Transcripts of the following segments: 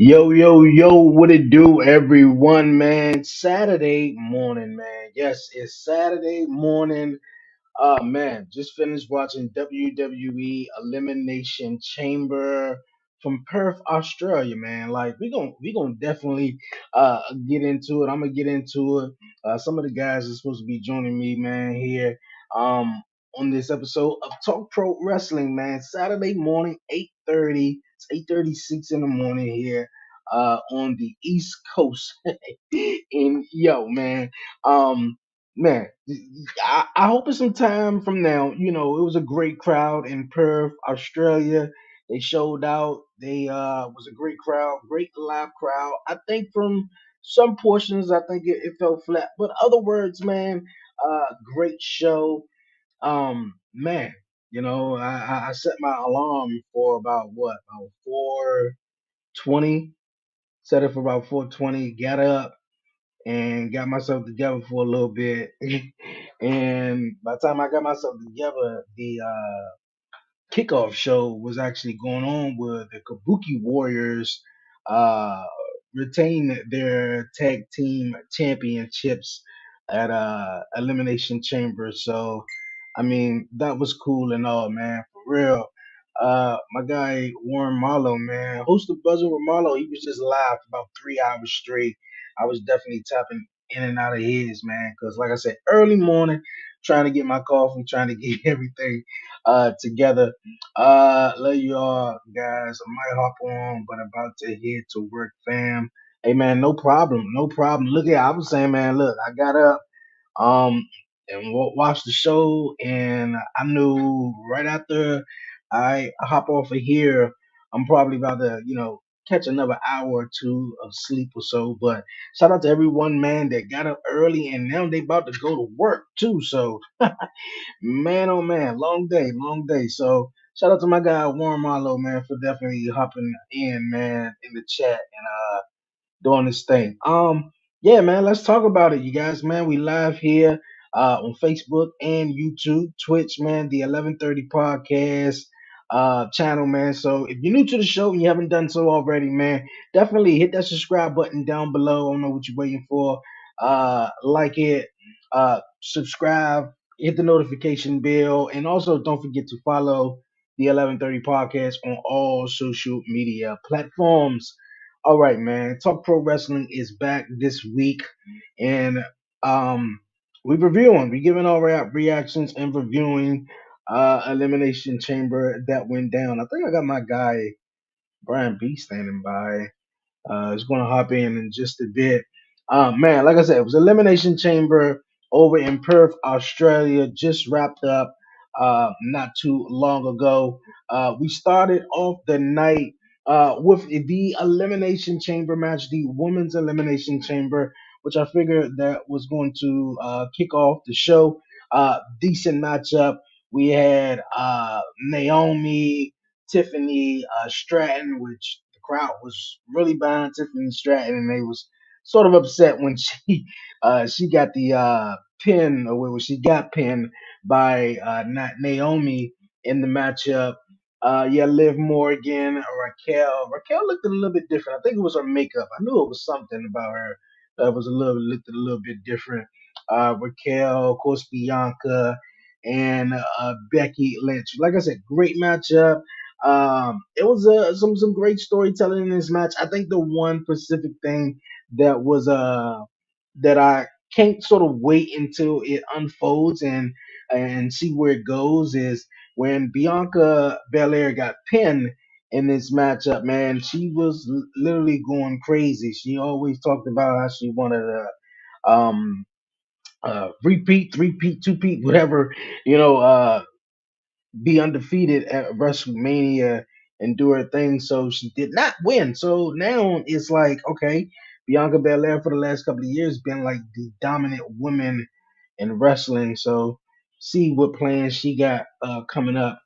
Yo, what it do, everyone, man? Saturday morning, man. Yes, it's Saturday morning. Man, just finished watching WWE Elimination Chamber from Perth, Australia, man. Like we gonna definitely get into it. I'm gonna get into it. Some of the guys are supposed to be joining me, man, here um on this episode of Talk Pro Wrestling, man. Saturday morning, 8:30. It's 8:36 in the morning here on the East Coast. And yo, um man, I hope it's some time from now. It was a great crowd in Perth, Australia. They showed out. They was a great crowd, great live crowd. I think from some portions, I think it fell flat, but other words, man, great show. Man, I set my alarm for about 4:20. Set it for about 4:20. Got up and got myself together for a little bit. And by the time I got myself together, the kickoff show was actually going on where the Kabuki Warriors uh, retained their tag team championships at Elimination Chamber. So, I mean, that was cool and all, man, for real. My guy Warren Marlowe, man, host of Buzzer with Marlowe, he was just live for about 3 hours straight. I was definitely tapping in and out of his, man, because like I said, early morning, trying to get my coffee, trying to get everything together. Love you all, guys. I might hop on, but about to head to work, fam. Hey, man, no problem, no problem. Look at, I was saying, man, look, I got up, um, and watched the show, and I knew right after I hop off of here, I'm probably about to, catch another hour or two of sleep or so. But shout out to everyone, man, that got up early, and now they about to go to work too. So man, oh man, long day, long day. So shout out to my guy Warren Marlowe, man, for definitely hopping in, man, in the chat and doing this thing. Yeah, man, let's talk about it, you guys, man. We live here on Facebook and YouTube, Twitch, man, the 11:30 podcast channel, man. So if you're new to the show and you haven't done so already, man, definitely hit that subscribe button down below. I don't know what you're waiting for. Like it, subscribe, hit the notification bell, and also don't forget to follow the 11:30 podcast on all social media platforms. All right, man. Talk Pro Wrestling is back this week, and um, we're giving our reactions and reviewing Elimination Chamber that went down. I think I got my guy Brian B standing by. Is going to hop in just a bit. Man, like I said, it was Elimination Chamber over in Perth, Australia. Just wrapped up not too long ago. We started off the night with the Elimination Chamber match, the Women's Elimination Chamber, which I figured that was going to kick off the show. Decent matchup. We had Naomi, Tiffany Stratton, which the crowd was really behind Tiffany Stratton, and they was sort of upset when she got the pin, or when she got pinned by not Naomi in the matchup. Yeah, Liv Morgan, Raquel. Raquel looked a little bit different. I think it was her makeup. I knew it was something about her that was looked a little bit different. Raquel, of course, Bianca, and Becky Lynch. Like I said, great matchup. It was some great storytelling in this match. I think the one specific thing that was that I can't sort of wait until it unfolds and see where it goes is when Bianca Belair got pinned in this matchup. Man, she was literally going crazy. She always talked about how she wanted to repeat, three-peat, two-peat, whatever, you know, be undefeated at WrestleMania and do her thing. So she did not win. So now it's like, okay, Bianca Belair for the last couple of years been like the dominant woman in wrestling. So see what plans she got coming up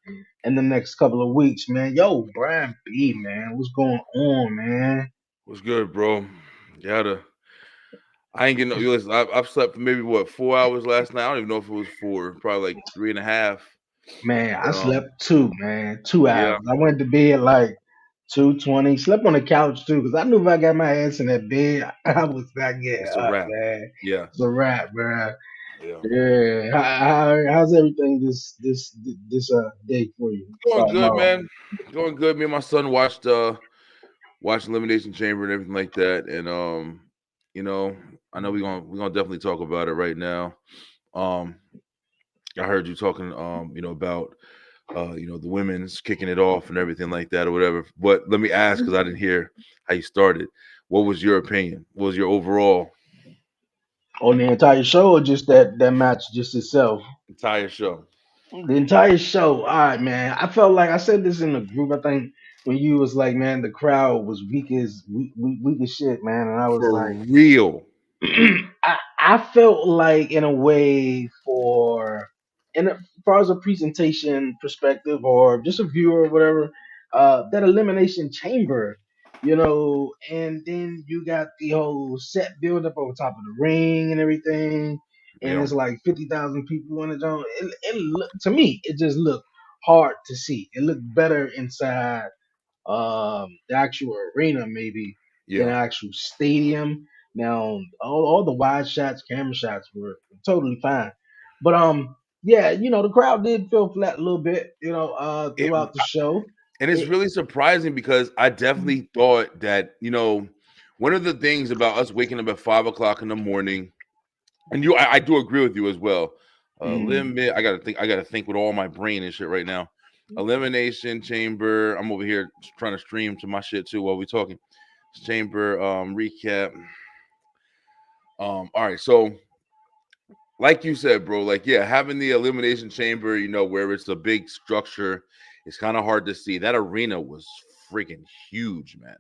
in the next couple of weeks, man. Yo, Brian B, man, what's going on, man? What's good, bro? Yeah, I ain't getting no. Listen, I've slept for maybe 4 hours last night. I don't even know if it was four, probably like three and a half. Man, I But slept 2, man, 2 hours. yeah, I went to bed like 220. Slept on the couch too, because I knew if I got my ass in that bed, I was not getting It's a up, wrap. man. Yeah, It's a wrap, bro. yeah. Yeah. How's everything this day for you? Going Starting good, off. man. Going good. Me and my son watched Elimination Chamber and everything like that. And you know, I know we're gonna definitely talk about it right now. Um, I heard you talking about the women's kicking it off and everything like that or whatever. But let me ask, because I didn't hear how you started. What was your opinion? What was your overall On the entire show or just that match just itself? entire show? The entire show. All right, man. I felt like I said this in the group. I think when you was like, man, the crowd was weak as shit, man. And I was For like, real. I felt like in a way as far as a presentation perspective or just a viewer or whatever, that elimination chamber, and then you got the whole set build up over top of the ring and everything, and Yeah. it's like 50,000 people in the zone. It looked to me, it just looked hard to see. It looked better inside the actual arena maybe than Yeah. the actual stadium. Now all the wide shots, camera shots were totally fine. But yeah, the crowd did feel flat a little bit, It throughout the show. And it's It really surprising because I definitely thought that, one of the things about us waking up at 5 o'clock in the morning, and I do agree with you as well. mm, I gotta think with all my brain and shit right now. Elimination Chamber. I'm over here trying to stream to my shit too while we talking. Chamber recap. All right, so like you said, bro, like yeah, having the elimination chamber, where it's a big structure, it's kind of hard to see. That arena was freaking huge, man.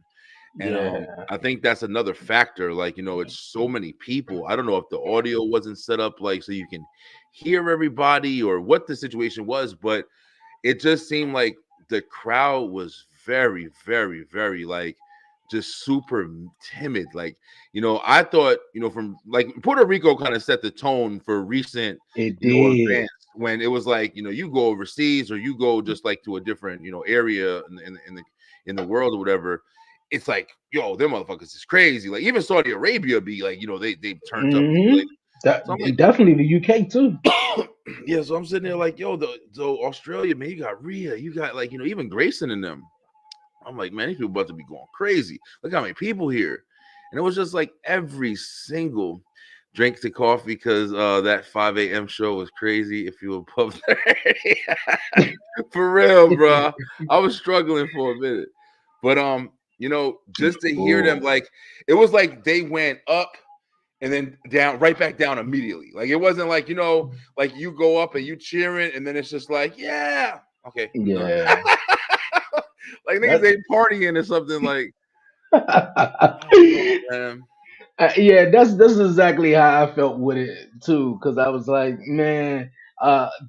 And yeah, I think that's another factor. Like, it's so many people. I don't know if the audio wasn't set up like so you can hear everybody or what the situation was, but it just seemed like the crowd was very, very, very like just super timid. Like, I thought, from like Puerto Rico kind of set the tone for recent, it did. events when it was like, you go overseas or you go just like to a different, area in the world or whatever. It's like, yo, them motherfuckers is crazy. Like even Saudi Arabia be like, they turned up and be Hmm. like, so I'm And definitely the UK too. like, yeah, so I'm sitting there like, yo, so Australia, man, you got Rhea, you got like, even Grayson in them. I'm like, man, these people about to be going crazy. Look how many people here. And it was just like every single drink to coffee because that 5 a.m. show was crazy. If you were pub 30. For real, bro. I was struggling for a minute. But just to hear them, Oh, like it was like they went up and then down, right back down immediately. Like it wasn't like, like you go up and you cheering, and then it's just like, yeah, okay, I'm done. yeah. Like niggas That ain't partying or something. Like, I don't know, man. Yeah, that's exactly how I felt with it too. Because I was like, man,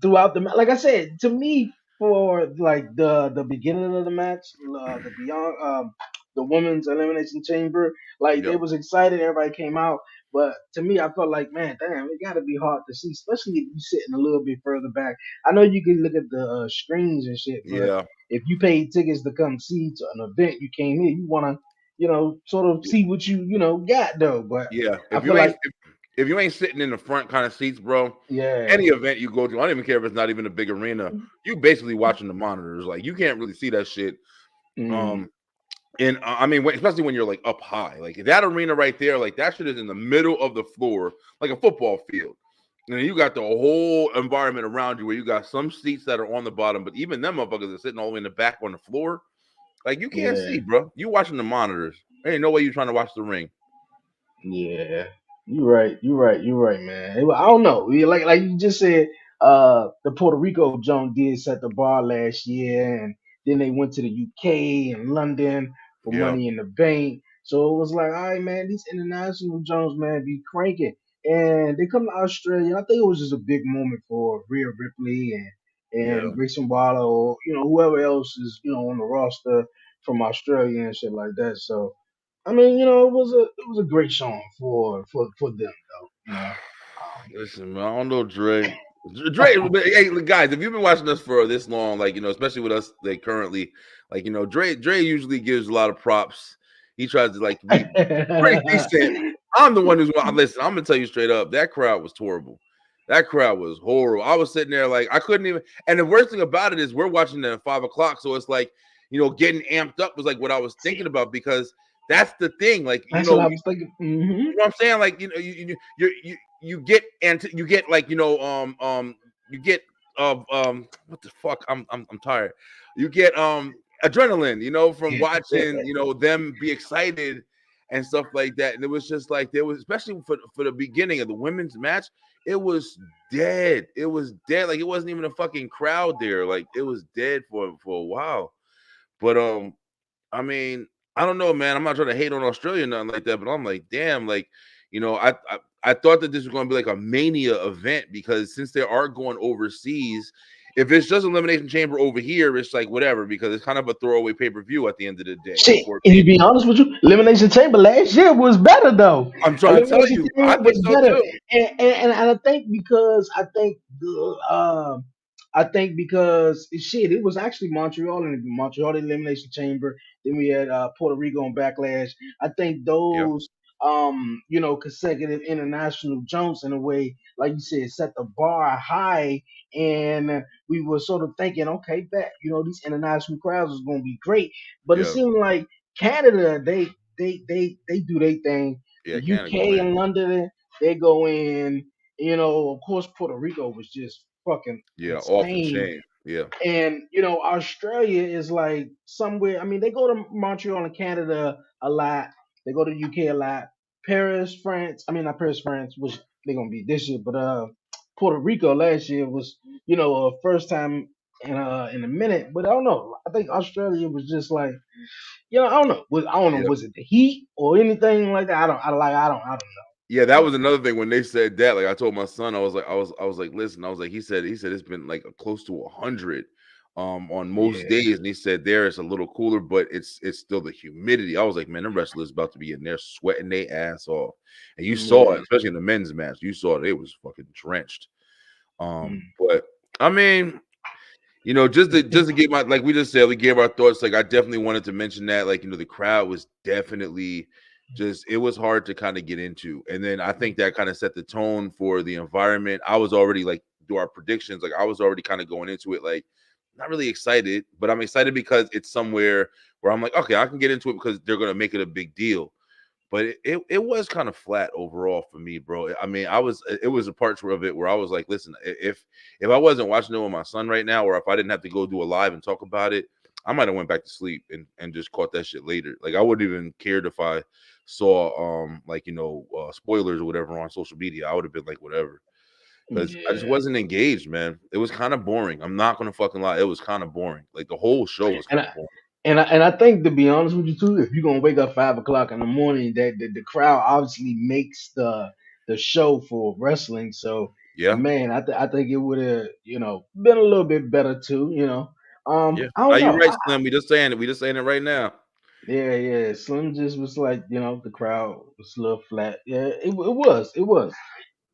throughout like I said, to me, for like the beginning of the match, the beyond the women's elimination chamber, like they Yep. was excited, everybody came out. But to me, I felt like, man, damn, it got to be hard to see, especially if you sitting a little bit further back. I know you can look at the screens and shit, but Yeah. if you paid tickets to come see to an event, you came here, you wanna sort of see what got though. But Yeah. I If feel you ain't like, if you ain't sitting in the front kind of seats, bro, yeah, any event you go to, I don't even care if it's not even a big arena. You basically watching the monitors. Like you can't really see that shit. mm, Um, and I mean, especially when you're like up high, like that arena right there, like that shit is in the middle of the floor, like a football field. And then you got the whole environment around you where you got some seats that are on the bottom, but even them motherfuckers are sitting all the way in the back on the floor. Like you can't yeah. see, bro. You watching the monitors. There ain't no way you trying to watch the ring. Yeah, you're right. You're right. You're right, man. I don't know. Like you just said, the Puerto Rico Jones did set the bar last year, and then they went to the UK and London for Yeah, Money in the Bank. So it was like, all right, man, these international Jones, man, be cranking, and they come to Australia. I think it was just a big moment for Rhea Ripley yeah. and Grayson Waller, or whoever else is on the roster from Australia and shit like that. So. I mean, it was a great song for them though. Listen, man, I don't know, Dre. Dre, hey guys, if you've been watching us for this long, like especially with us, like currently, like Dre usually gives a lot of props. He tries to like be pretty decent. I'm the one who's listen. I'm gonna tell you straight up, that crowd was horrible. That crowd was horrible. I was sitting there like I couldn't even. And the worst thing about it is we're watching it at 5 o'clock, so it's like getting amped up was like what I was thinking about because that's the thing. Like That's what I was thinking. you know what I'm saying? Like you get like you get what the fuck? I'm tired. You get adrenaline, from watching them be excited and stuff like that. And it was just like there was especially for the beginning of the women's match, it was dead. It was dead. Like it wasn't even a fucking crowd there. Like it was dead for a while. But I mean, I don't know, man. I'm not trying to hate on Australia or nothing like that, but I'm like, damn, like, I thought that this was going to be like a mania event because since they are going overseas, if it's just Elimination Chamber over here, it's like whatever because it's kind of a throwaway pay per view at the end of the day Shit, before and to Mania. be honest with you, Elimination Chamber last year was better though. I'm trying to tell Elimination you, I Chamber think was so better, too. and I think because I think because shit, it was actually Montreal and Montreal the Elimination Chamber. Then we had Puerto Rico and Backlash. I think Yeah, those consecutive international jumps in a way, like you said, set the bar high, and we were sort of thinking, okay, bet these international crowds is going to be great, but it yeah, seemed like Canada, they do their thing. The yeah. Canada go UK in. and London, they go in. Of course, Puerto Rico was just fucking Yeah, off the insane. chain. Yeah, And Australia is like somewhere. I mean, they go to Montreal and Canada a lot. They go to UK a lot. Paris, France. I mean, not Paris, France, which they're gonna be this year, but Puerto Rico last year was first time in a minute. But I don't know. I think Australia was just like I don't know. I don't know. yeah. Was it the heat or anything like that? I don't know. Yeah, that But was another thing when they said that. Like I told my son, I was like, listen, I was like, he said it's been like close to 100 on most yeah, days, and he said there it's a little cooler, but it's still the humidity. I was like, man, the wrestlers about to be in there sweating their ass off, and you saw it, yeah. especially in the men's match. You saw it; it was fucking drenched. Mm. But I mean, just to get my like we just said, we gave our thoughts. Like I definitely wanted to mention that, like the crowd was definitely just it was hard to kind of get into, and then I think that kind of set the tone for the environment. I was already like do our predictions, like I was already kind of going into it like not really excited, but I'm excited because it's somewhere where I'm like, okay, I can get into it because they're gonna make it a big deal. But it was kind of flat overall for me, bro. I mean, it was a part of it where I was like, listen, if I wasn't watching it with my son right now, or if I didn't have to go do a live and talk about it, I might have went back to sleep and just caught that shit later. Like I wouldn't even cared if I saw like spoilers or whatever on social media. I would have been like whatever because I just Yeah. wasn't engaged, man. It was kind of boring. I'm not gonna fucking lie. It was kind of boring. Like the whole show was And kind I, of boring. and I think to be honest with you too, if you're gonna wake up 5 o'clock in the morning, that the crowd obviously makes the show for wrestling. So Yeah, man, I think it would have been a little bit better too. yeah. I Now don't you're know. right, Slim. We just saying it. We just saying it right now. Yeah, yeah. Slim just was like the crowd was a little flat. Yeah, it was.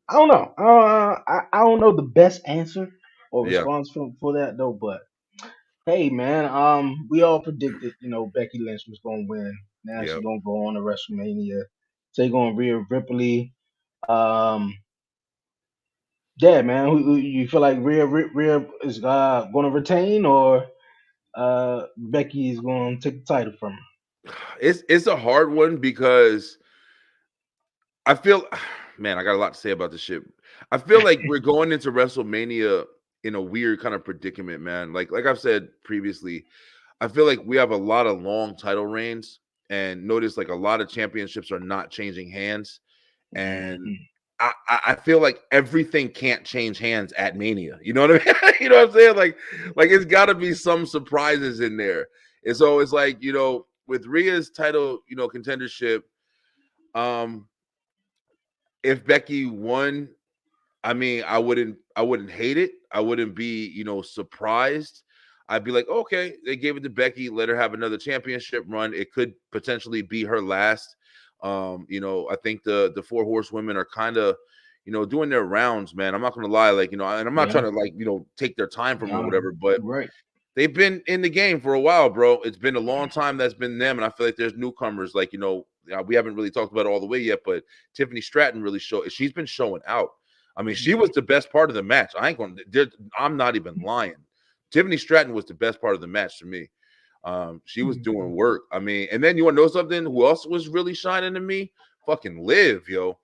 I don't know. I don't know the best answer or Yeah. response for that though, but hey, man, we all predicted, Becky Lynch was gonna win. Now Yeah. she's gonna go on to WrestleMania, take on Rhea Ripley. Um, yeah, man, you feel like Rhea is gonna retain, or Becky is gonna take the title from her? It's a hard one because I feel man, I got a lot to say about this shit. I feel like we're going into WrestleMania in a weird kind of predicament, man. Like I've said previously, I feel like we have a lot of long title reigns and notice like a lot of championships are not changing hands. And Mhm. I feel like everything can't change hands at Mania. You know what I mean? You know what I'm saying? Like it's got to be some surprises in there. And so it's like with Rhea's title, contendership. Um, if Becky won, I mean, I wouldn't hate it. I wouldn't be, surprised. I'd be like, okay, they gave it to Becky, let her have another championship run. It could potentially be her last. I think the four horsewomen are kind of, doing their rounds, man. I'm not gonna lie, like, and I'm not trying Yeah. to like, take their time from them or No, whatever, but right. they've been in the game for a while, bro. It's been a long time that's been them, and I feel like there's newcomers, like, we haven't really talked about it all the way yet, but Tiffany Stratton really she's been showing out. I mean, she was the best part of the match. I'm not even lying. Tiffany Stratton was the best part of the match to me. She was doing work. I mean, and then you want to know something? Who else was really shining to me? Fucking Liv, yo.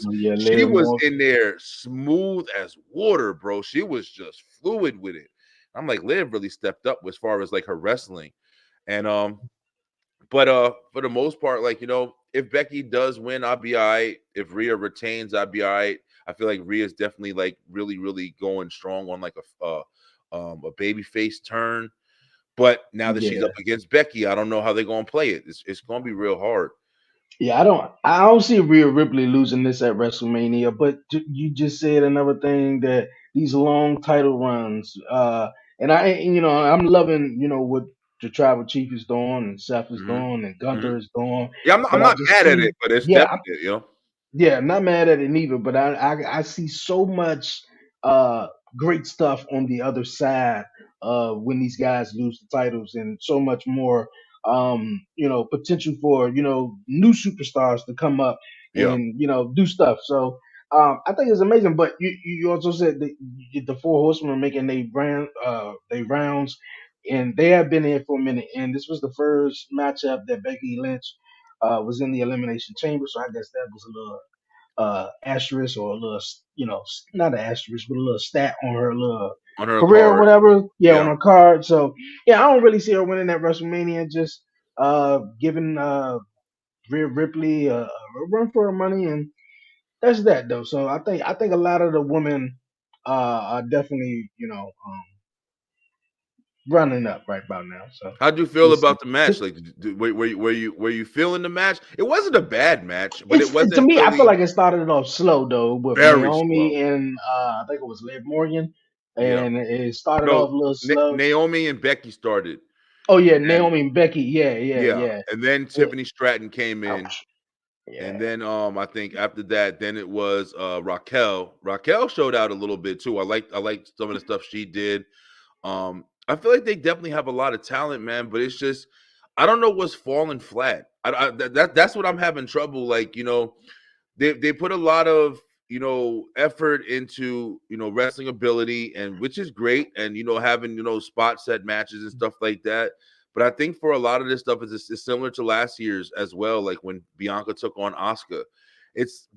Oh, yeah, She Liv was Morgan. in there smooth as water, bro. She was just fluid with it. I'm like, Liv really stepped up as far as like her wrestling. And but for the most part, like, if Becky does win, I'll be all right. If Rhea retains, I'll be all right. I feel like Rhea's definitely like really, really going strong on like a baby face turn. But now that she's Yeah. up against Becky, I don't know how they're gonna play it. It's gonna be real hard. Yeah, I don't see Rhea Ripley losing this at WrestleMania, but you just said another thing that these long title runs, and I'm loving, what the tribal chief is doing and Seth is Hmm. doing and Hmm. Gunther is doing, Yeah, I'm but I not just mad at see, it, but it's yeah, definitely, yeah, not mad at it neither, but I see so much uh great stuff on the other side when these guys lose the titles, and so much more potential for new superstars to come up yeah. and do stuff. So I think it's amazing. But you also said that the four horsemen are making they rounds, and they have been here for a minute, and this was the first matchup that Becky Lynch was in the elimination chamber, so I guess that was a little asterisk, or a little, not an asterisk, but a little stat on her little On her career or card, whatever. Yeah, on yeah. her card. So yeah, I don't really see her winning at WrestleMania. Just giving Rhea Ripley a run for her money, and that's that though. So I think a lot of the women are definitely running up right about now. So How'd you feel we'll see. about the match? Like, were you feeling the match? It wasn't a bad match, but it To wasn't me, I feel really like it started off slow though with very Naomi slow. and I think it was Liv Morgan, Yeah. and it started No, off a little slow. Naomi and Becky started, Oh yeah, and Naomi and Becky. Yeah, yeah, yeah, yeah. and then Yeah. Tiffany Stratton came in, Ouch. and Yeah. then I think after that, then it was Raquel. Raquel showed out a little bit too. I liked some of the stuff she did. I feel like they definitely have a lot of talent, man, but it's just I don't know what's falling flat. That's what I'm having trouble. Like, they put a lot of effort into wrestling ability, and which is great, and having spot set matches and stuff like that. But I think for a lot of this stuff is similar to last year's as well, like when Bianca took on Asuka.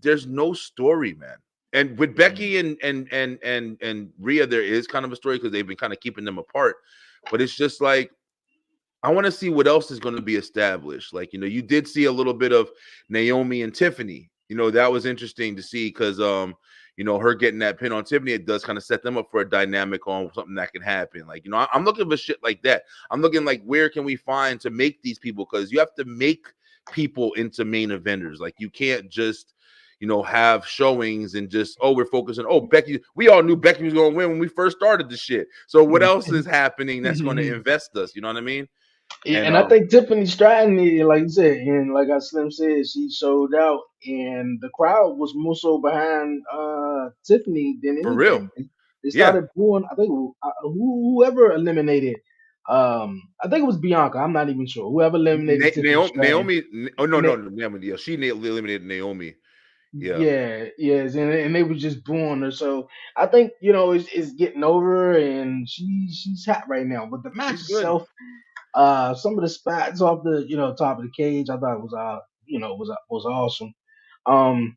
There's no story, man. And with Mhm. Becky and Rhea, there is kind of a story because they've been kind of keeping them apart. But it's just like I want to see what else is going to be established. Like, you did see a little bit of Naomi and Tiffany. That was interesting to see because her getting that pin on Tiffany, it does kind of set them up for a dynamic on something that can happen. Like, I'm looking for shit like that. I'm looking like where can we find to make these people, because you have to make people into main eventers. Like, you can't just have showings and just, we're focusing. Oh, Becky, we all knew Becky was going to win when we first started the shit. So what else is happening that's going to invest us? You know what I mean? Yeah, And and I think Tiffany Stratton, like you said, and like I Slim said, she showed out, and the crowd was more so behind Tiffany than for real, anything. They yeah. started booing. I think whoever eliminated. I think it was Bianca. I'm not even sure. Whoever eliminated Tiffany Stratton. Naomi, oh no, Na- no, Naomi, yeah, she eliminated Naomi. Yeah, yeah, yes, and they was just booing her. So I think it's getting over, and she's hot right now. But the match she's good. itself. Some of the spots off the top of the cage, I thought it was was awesome. Um,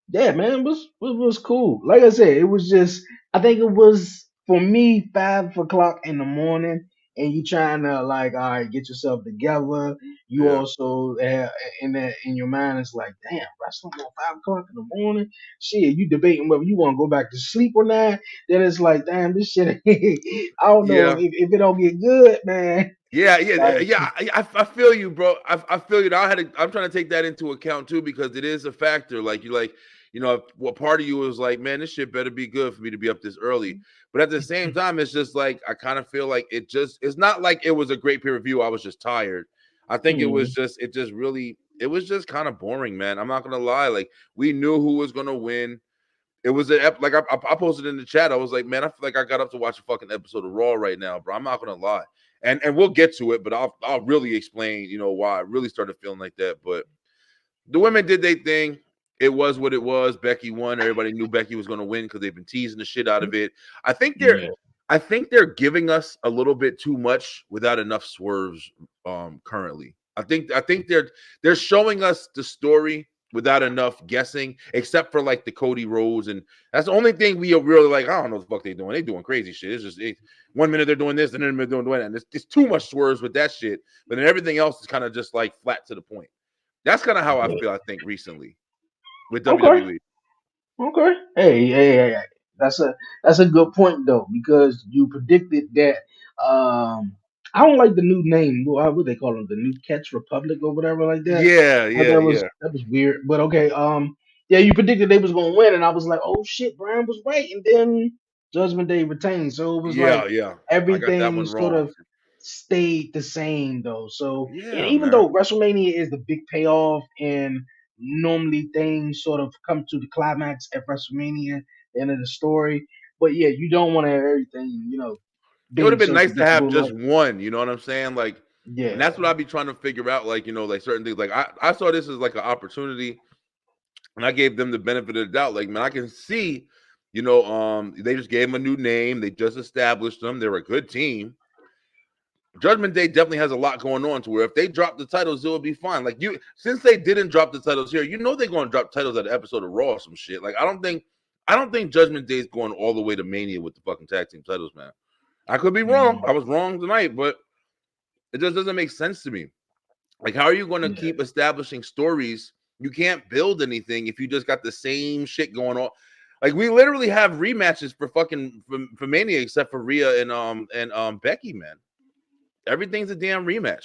yeah, man, it was cool. Like I said, it was just I think it was for me 5 o'clock in the morning, and you trying to like, all right, get yourself together. You Yeah, also in your mind, it's like, damn, wrestling at 5 o'clock in the morning. Shit, you debating whether you want to go back to sleep or not. Then it's like, damn, this shit. I don't know yeah. if it don't get good, man. Yeah, yeah, Like, yeah. I feel you, bro. I feel you. I'm trying to take that into account too because it is a factor. Like what part of you was like, man, this shit better be good for me to be up this early. But at the same time, it's just like I kind of feel like it's not like it was a great peer review. I was just tired. I think mm, it just really it was just kind of boring, man. I'm not gonna lie. Like we knew who was gonna win. It was like I posted in the chat. I was like, man, I feel like I got up to watch a fucking episode of Raw right now, bro. I'm not gonna lie, and we'll get to it, but I'll really explain, why I really started feeling like that. But the women did their thing. It was what it was. Becky won. Everybody knew Becky was going to win because they've been teasing the shit out of it. I think they're, Yeah. I think they're giving us a little bit too much without enough swerves. Currently, I think they're showing us the story without enough guessing, except for like the Cody Rhodes, and that's the only thing we are really like. I don't know what the fuck they doing. They doing crazy shit. It's just 1 minute they're doing this, and then they're doing that, and it's too much swerves with that shit. But then everything else is kind of just like flat to the point. That's kind of how I Yeah. feel, I think, recently with Okay. WWE. Okay. Hey. That's a good point though, because you predicted that. Um, I don't like the new name. What they call them? The New Catch Republic or whatever like that. Yeah, But yeah, yeah, that was weird. But okay. Yeah, you predicted they was gonna win, and I was like, oh shit, Brian was right. And then Judgment Day retained, so it was like yeah. I got that everything one sort wrong. of stayed the same though. So, and Yeah, even man. though WrestleMania is the big payoff, and normally things sort of come to the climax at WrestleMania, the end of the story. But yeah, you don't want to have everything, It would have being been so nice to have predictable. just Like, one. You know what I'm saying? Like, and yeah, that's what I'd be trying to figure out. Like, like certain things. Like, I saw this as like an opportunity, and I gave them the benefit of the doubt. Like, man, I can see, they just gave them a new name. They just established them. They're a good team. Judgment Day definitely has a lot going on to where if they drop the titles, it will be fine. Like since they didn't drop the titles here, they're going to drop titles at an episode of Raw or some shit. Like I don't think Judgment Day is going all the way to Mania with the fucking tag team titles, man. I could be wrong. mm, I was wrong tonight, but it just doesn't make sense to me. Like, how are you going to yeah, keep establishing stories? You can't build anything if you just got the same shit going on. Like we literally have rematches for fucking for Mania, except for Rhea and Becky, man. Everything's a damn rematch.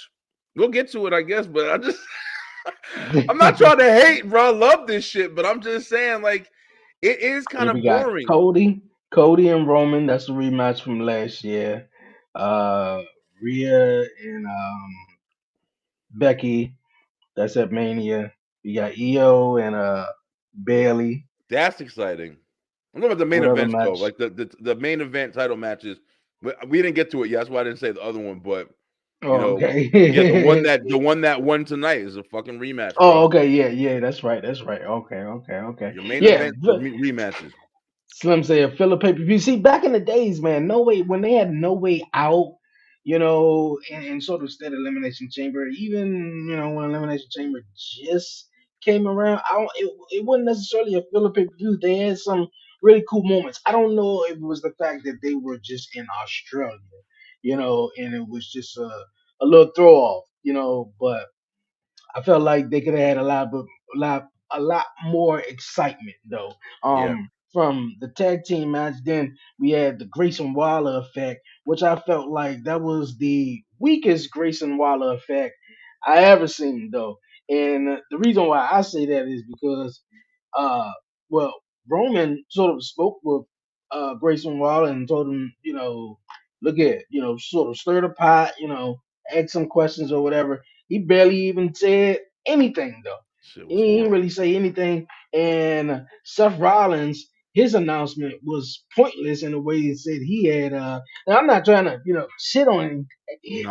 We'll get to it, I guess, but I'm not trying to hate, bro. I love this shit, but I'm just saying, like, it is kind yeah. of We got boring. Cody and Roman. That's a rematch from last year. Uh, Rhea and Becky. That's at Mania. We got Io and Bailey. That's exciting. I'm talking about the main What other events though, match? like the main event title matches. We didn't get to it yet. That's why I didn't say the other one, but you Oh, know, yeah, the one okay. that won tonight is a fucking rematch, Oh, bro. okay. Yeah. That's right. Okay. Your main Yeah. event are rematches. Slim said filler pay per view. See, back in the days, man, no way when they had no way out, and sort of state elimination chamber. Even when elimination chamber just came around, I don't. It wasn't necessarily a filler pay per view. They had some really cool moments. I don't know if it was the fact that they were just in Australia, and it was just a little throw off, but. I felt like they could have had a lot more excitement though. Yeah, From the tag team match, then we had the Grayson Waller effect, which I felt like that was the weakest Grayson Waller effect I ever seen though. And the reason why I say that is because, uh, well, Roman sort of spoke with Grayson Waller and told him, look at, sort of stir the pot, ask some questions or whatever. He barely even said anything though. shit was He didn't horrible. really say anything. And Seth Rollins, his announcement was pointless in the way he said he had. Now I'm not trying to shit on him,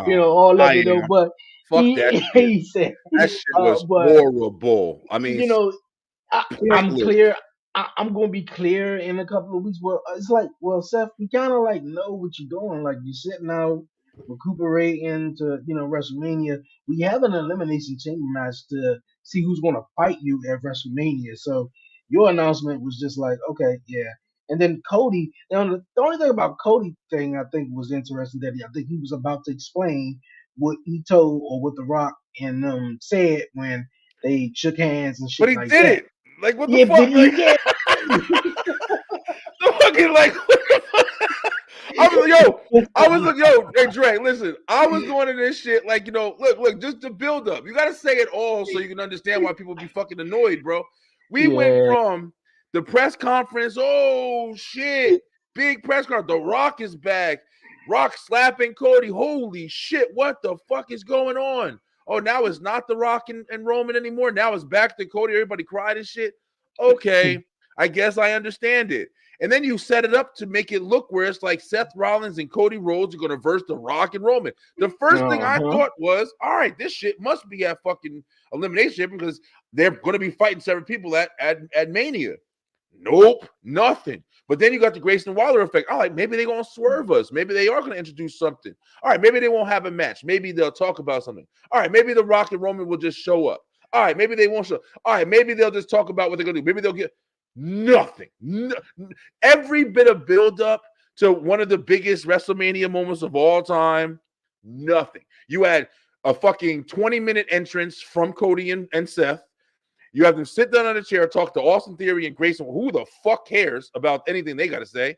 No, all of I it though, am. but Fuck that shit. he said, That shit was but horrible. I mean, you know I'm pointless. clear. I'm gonna be clear in a couple of weeks. Well, it's like, well, Seth, we kind of like know what you're doing. Like you're sitting out, recuperating to WrestleMania. We have an elimination chamber match to see who's gonna fight you at WrestleMania. So your announcement was just like, okay, yeah. And then Cody. Now the only thing about Cody thing I think was interesting that I think he was about to explain what he told or what The Rock and said when they shook hands and But shit he like did that. it. Like, what the Yeah, fuck? but Like, he did. the fucking like. What the fuck? I was like, yo, I was like, yo, hey Dre, listen, I was going to this shit like, look, just the build up. You got to say it all so you can understand why people be fucking annoyed, bro. We went Yeah. from the press conference, oh shit, big press conference. The Rock is back. Rock slapping Cody. Holy shit, what the fuck is going on? Oh, now it's not the Rock and Roman anymore. Now it's back to Cody. Everybody cried and shit. Okay. I guess I understand it. And then you set it up to make it look where it's like Seth Rollins and Cody Rhodes are going to verse The Rock and Roman. The first thing I Uh-huh. thought was, all right, this shit must be at fucking Elimination because they're going to be fighting 7 people at Mania. Nope, nothing. But then you got the Grayson Waller effect. All right, maybe they're going to swerve us. Maybe they are going to introduce something. All right, maybe they won't have a match. Maybe they'll talk about something. All right, maybe The Rock and Roman will just show up. All right, maybe they won't show. All right, maybe they'll just talk about what they're going to do. Maybe they'll get nothing. Every bit of build-up to one of the biggest WrestleMania moments of all time, nothing. You had a fucking 20-minute entrance from Cody and Seth. You have them sit down on a chair, talk to Austin Theory and Grayson. Who the fuck cares about anything they got to say?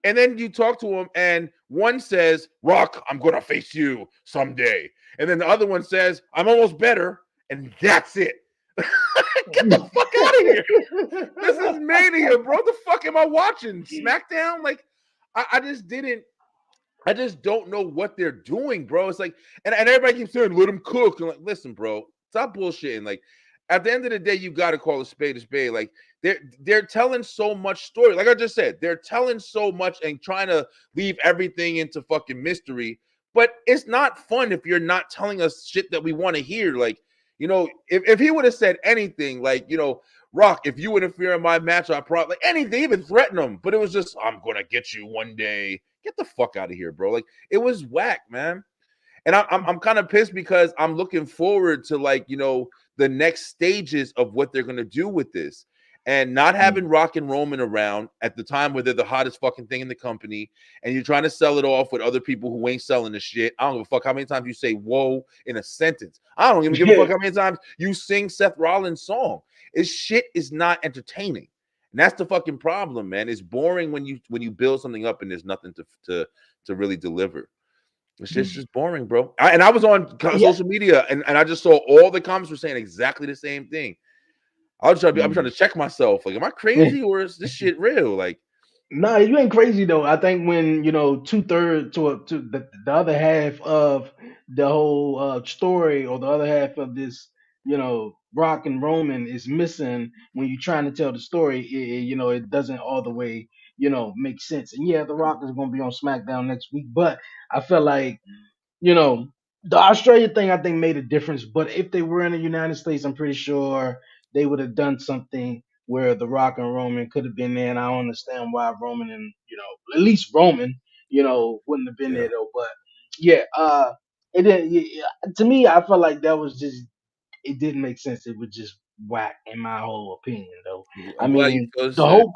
And then you talk to them, and one says, Rock, I'm going to face you someday. And then the other one says, I'm almost better. And that's it. Get the fuck out of here. This is Mania, bro. What the fuck am I watching? SmackDown? Like, I just don't know what they're doing, bro. It's like, and everybody keeps saying, let them cook. I'm like, listen, bro, stop bullshitting. Like, at the end of the day, you got to call a spade a spade. Like, they're telling so much story. Like I just said, they're telling so much and trying to leave everything into fucking mystery. But it's not fun if you're not telling us shit that we want to hear. Like, you know, if he would have said anything, like, you know, Rock, if you interfere in my match, I probably like anything, even threaten him. But it was just, I'm gonna get you one day. Get the fuck out of here, bro. Like, it was whack, man. And I'm kind of pissed because I'm looking forward to, like, you know, the next stages of what they're gonna do with this. And not having Rock and Roman around at the time where they're the hottest fucking thing in the company, and you're trying to sell it off with other people who ain't selling the shit. I don't give a fuck how many times you say whoa in a sentence. I don't even give a fuck how many times you sing Seth Rollins' song. This shit is not entertaining. And that's the fucking problem, man. It's boring when you build something up and there's nothing to really deliver. It's just boring, bro. I was on Yeah. social media and I just saw all the comments were saying exactly the same thing. I'm trying to check myself. Like, am I crazy or is this shit real? Like, No, you ain't crazy though. I think when 2/3 to the other half of the whole story, or the other half of this, Rock and Roman is missing when you're trying to tell the story. It doesn't all the way make sense. And yeah, the Rock is going to be on SmackDown next week, but I felt like you know, the Australia thing I think made a difference. But if they were in the United States, I'm pretty sure they would have done something where The Rock and Roman could have been there. And I don't understand why Roman and at least Roman, wouldn't have been yeah. there though. But yeah, it didn't. To me, I felt like that was just it didn't make sense. It was just whack in my whole opinion though. I I'm glad you mean, feel the the same.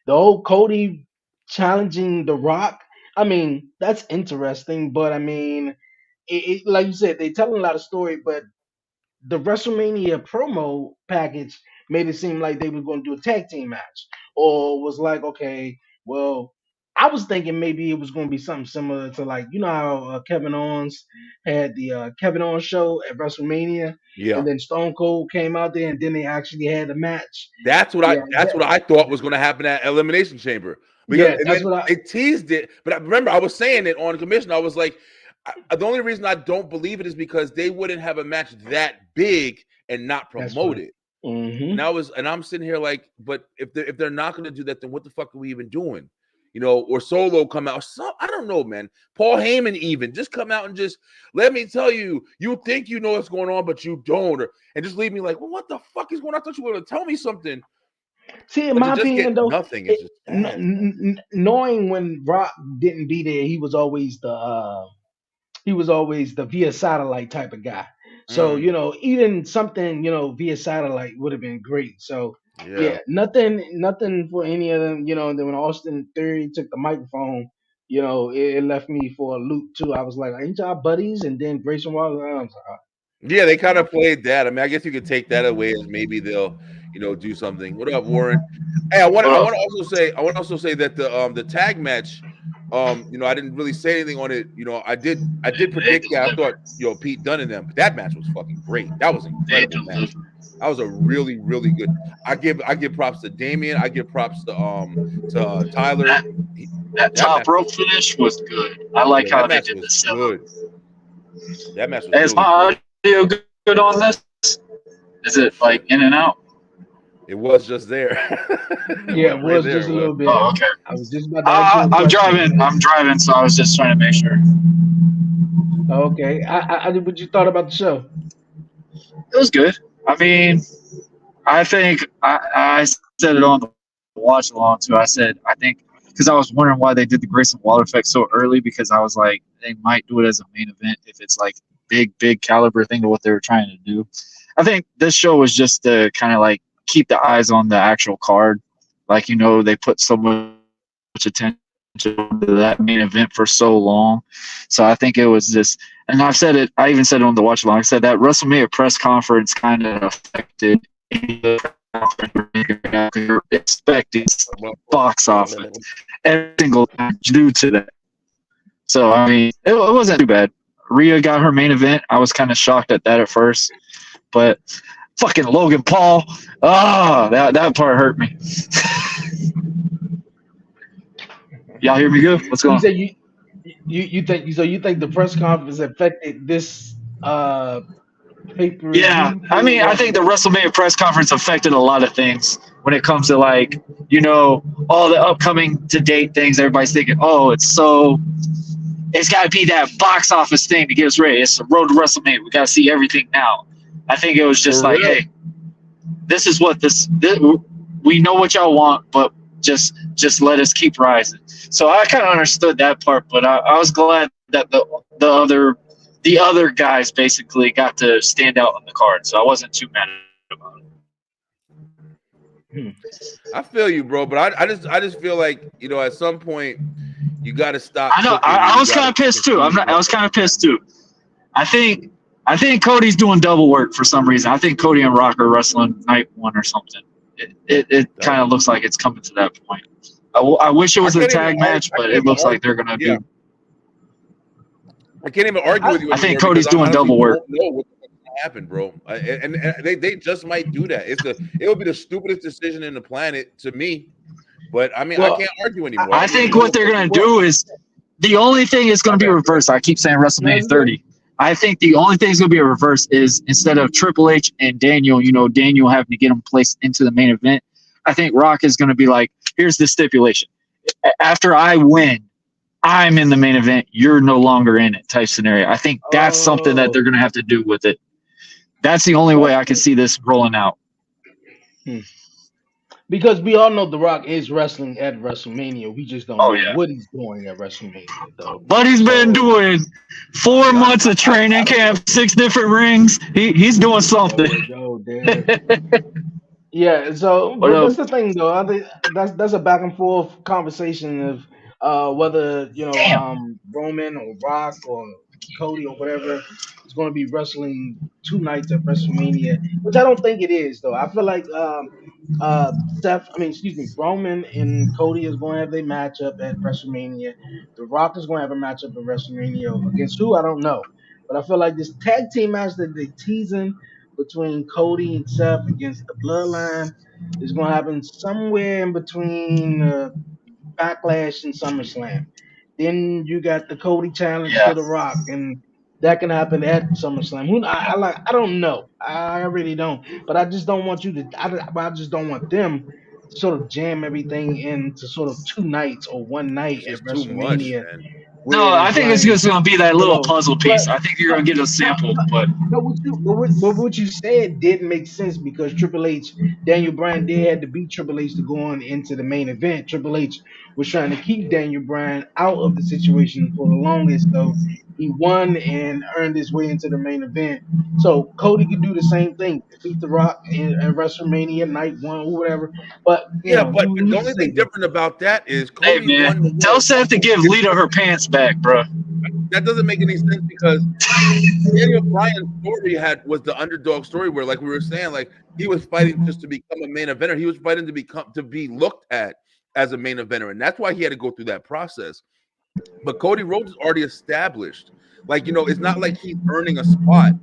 whole Cody challenging The Rock. I mean, that's interesting, but I mean, like you said, they telling a lot of story, but the WrestleMania promo package made it seem like they were going to do a tag team match, or was like, okay, well, I was thinking maybe it was going to be something similar to, like, how Kevin Owens had the Kevin Owens show at WrestleMania, Yeah. and then Stone Cold came out there, and then they actually had a match. That's what Yeah, I thought was going to happen at Elimination Chamber because yeah, and that's then what I. they teased it. But I remember I was saying it on commission. I was like, the only reason I don't believe it is because they wouldn't have a match that big and not That's what. promote it. Hmm. And I'm sitting here like, but if they're not going to do that, then what the fuck are we even doing? Or Solo come out. So I don't know, man. Paul Heyman even just come out and just let me tell you, you think you know what's going on, but you don't, and just leave me like, well, what the fuck is going on? I thought you were going to tell me something, See, in but to my just get opinion, though, nothing is just bad. knowing when Rock didn't be there, he was always the via satellite type of guy. So, Mm, even something, via satellite would have been great. So, yeah. yeah, nothing for any of them, and then when Austin Theory took the microphone, it left me for a loop too. I was like, ain't y'all buddies? And then Grayson Waller, I was like, Yeah, they kind oh, of okay. played that. I mean, I guess you could take that away as maybe they'll, do something. What up, Warren? Hey, I Well, want to also say that the tag match, I didn't really say anything on it. I did they predict that. I thought, delivered. Pete Dunne and them, but that match was fucking great. That was an They incredible match. delivered. That was a really, really good. I give props to Damien. I give props to Tyler. That He, that that top match was rope finish was good. I like yeah, that how they match did was the setup. good. That match was Hey, is really my good. audio good on this? Is it Oh like shit. in and out? It was just there. It Yeah, was it right was there. just It a was. little bit. Oh, okay. I was just about to ask you a I'm question. driving. I'm driving, so I was just trying to make sure. Okay. What you thought about the show? It was good. I mean, I think I said it on the watch along too. I think because I was wondering why they did the Grayson Waller effect so early because I was like they might do it as a main event if it's like big caliber thing to what they were trying to do. I think this show was just to kind of like keep the eyes on the actual card. Like they put so much attention to that main event for so long, so I think it was just. And I've said it. I even said it on the watch along. I said that WrestleMania press conference kind of affected any of the press conference you're making right now because you're expecting box office every single time due to that. So I mean, it wasn't too bad. Rhea got her main event. I was kind of shocked at that at first, but fucking Logan Paul, that part hurt me. Y'all hear me good? What's You going said on? you think the press conference affected this pay per Yeah, view I for mean, I think the WrestleMania press conference affected a lot of things when it comes to like, all the upcoming to date things. Everybody's thinking, oh, it's got to be that box office thing to get us ready. It's the road to WrestleMania. We got to see everything now. I think it was just For like, real. hey, this is what this we know what y'all want, but just let us keep rising. So I kind of understood that part, but I was glad that the other guys basically got to stand out on the card. So I wasn't too mad about it. Hmm. I feel you, bro. But I just feel like at some point you got to I stop know cooking and I you was got kind to of pissed too. feed I was more. kind of pissed too. I think Cody's doing double work for some reason. I think Cody and Rock are wrestling night one or something. It kind of looks like it's coming to that point. I wish it I was a can't even tag argue. match, I but can't it even looks like argue. they're gonna Yeah, do. I can't even argue with I you I think anymore because Cody's I doing honestly double work. don't know what's going to happen, bro. And they just might do that. It would be the stupidest decision in the planet to me. But I mean, I well can't argue I, anymore. I I don't even think know what what's they're going to gonna be. well do is the only thing is My gonna be bad. Go ahead. reversed. I keep saying no, WrestleMania it's good. 30. I think the only thing is gonna be a reverse is instead of Triple H and Daniel, Daniel having to get him placed into the main event. I think Rock is gonna be like, here's the stipulation. After I win, I'm in the main event. You're no longer in it type scenario. I think that's something that Oh, they're gonna have to do with it. That's the only way well, I can see this rolling out. hmm. Because we all know The Rock is wrestling at WrestleMania. We just don't Oh know yeah. what he's doing at WrestleMania, though. But he's been So, doing 4 months of I training don't. camp, 6 different rings. He's doing There something. we go. There. Yeah, so What but up? that's the thing though. I think that's a back and forth conversation of whether Damn. Roman or Rock or Cody or whatever is going to be wrestling two nights at WrestleMania, which I don't think it is though. I feel like excuse me, Roman and Cody is going to have their matchup at WrestleMania. The Rock is going to have a matchup at WrestleMania against who I don't know, but I feel like this tag team match that they teasing between Cody and Seth against the Bloodline is going to happen somewhere in between Backlash and SummerSlam. Then you got the Cody challenge Yeah. to The Rock, and that can happen at SummerSlam. I don't know. I really don't. But I just don't want you to. I just don't want them to sort of jam everything into sort of two nights or one night It's at just too much, WrestleMania, man. No, where I it's think it's like just gonna be that little puzzle but piece. I think you're but gonna get a but sample, but, but but what you said did make sense because Triple H, Daniel Bryan did had to beat Triple H to go on into the main event. Triple H was trying to keep Daniel Bryan out of the situation for the longest, so he won and earned his way into the main event. So Cody could do the same thing, defeat The Rock at WrestleMania night one or whatever. But Yeah, but who's the to only say thing though? different about that is hey Cody won the man, tell Royal Seth to Rumble. give Lita her pants back, bro. That doesn't make any sense because Daniel Bryan's story was the underdog story where, like we were saying, like he was fighting just to become a main eventer. He was fighting to be looked at as a main eventer, and that's why he had to go through that process. But Cody Rhodes is already established. Like it's not like he's earning a spot.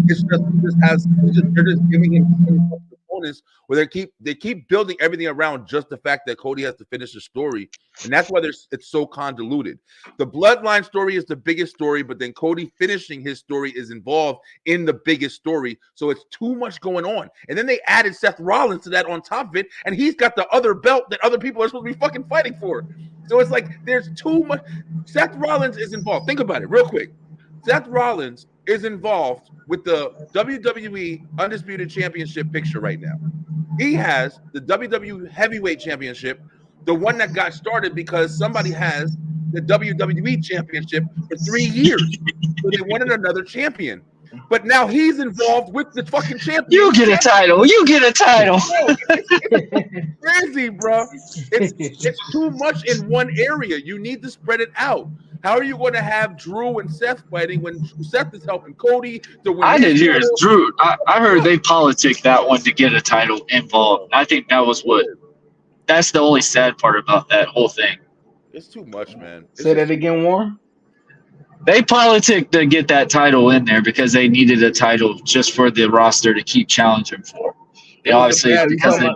It's just he just has he just they're just giving him 20 bucks opponents where they keep building everything around just the fact that Cody has to finish the story, and that's why it's so convoluted. The bloodline story is the biggest story, but then Cody finishing his story is involved in the biggest story, so it's too much going on. And then they added Seth Rollins to that on top of it, and he's got the other belt that other people are supposed to be fucking fighting for. So it's like there's too much. Seth Rollins is involved. Think about it real quick. Seth Rollins is involved with the WWE Undisputed Championship picture right now. He has the WWE Heavyweight Championship, the one that got started because somebody has the WWE Championship for 3 years. So they wanted another champion. But now he's involved with the fucking champion. You get a title. You get a title. It's crazy, bro. It's too much in one area. You need to spread it out. How are you going to have Drew and Seth fighting when Seth is helping Cody to win? I didn't hear Drew. I heard they politic that one to get a title involved. I think that was that's the only sad part about that whole thing. It's too much, man. Say that again, Warren. They politic to get that title in there because they needed a title just for the roster to keep challenging for. They obviously because they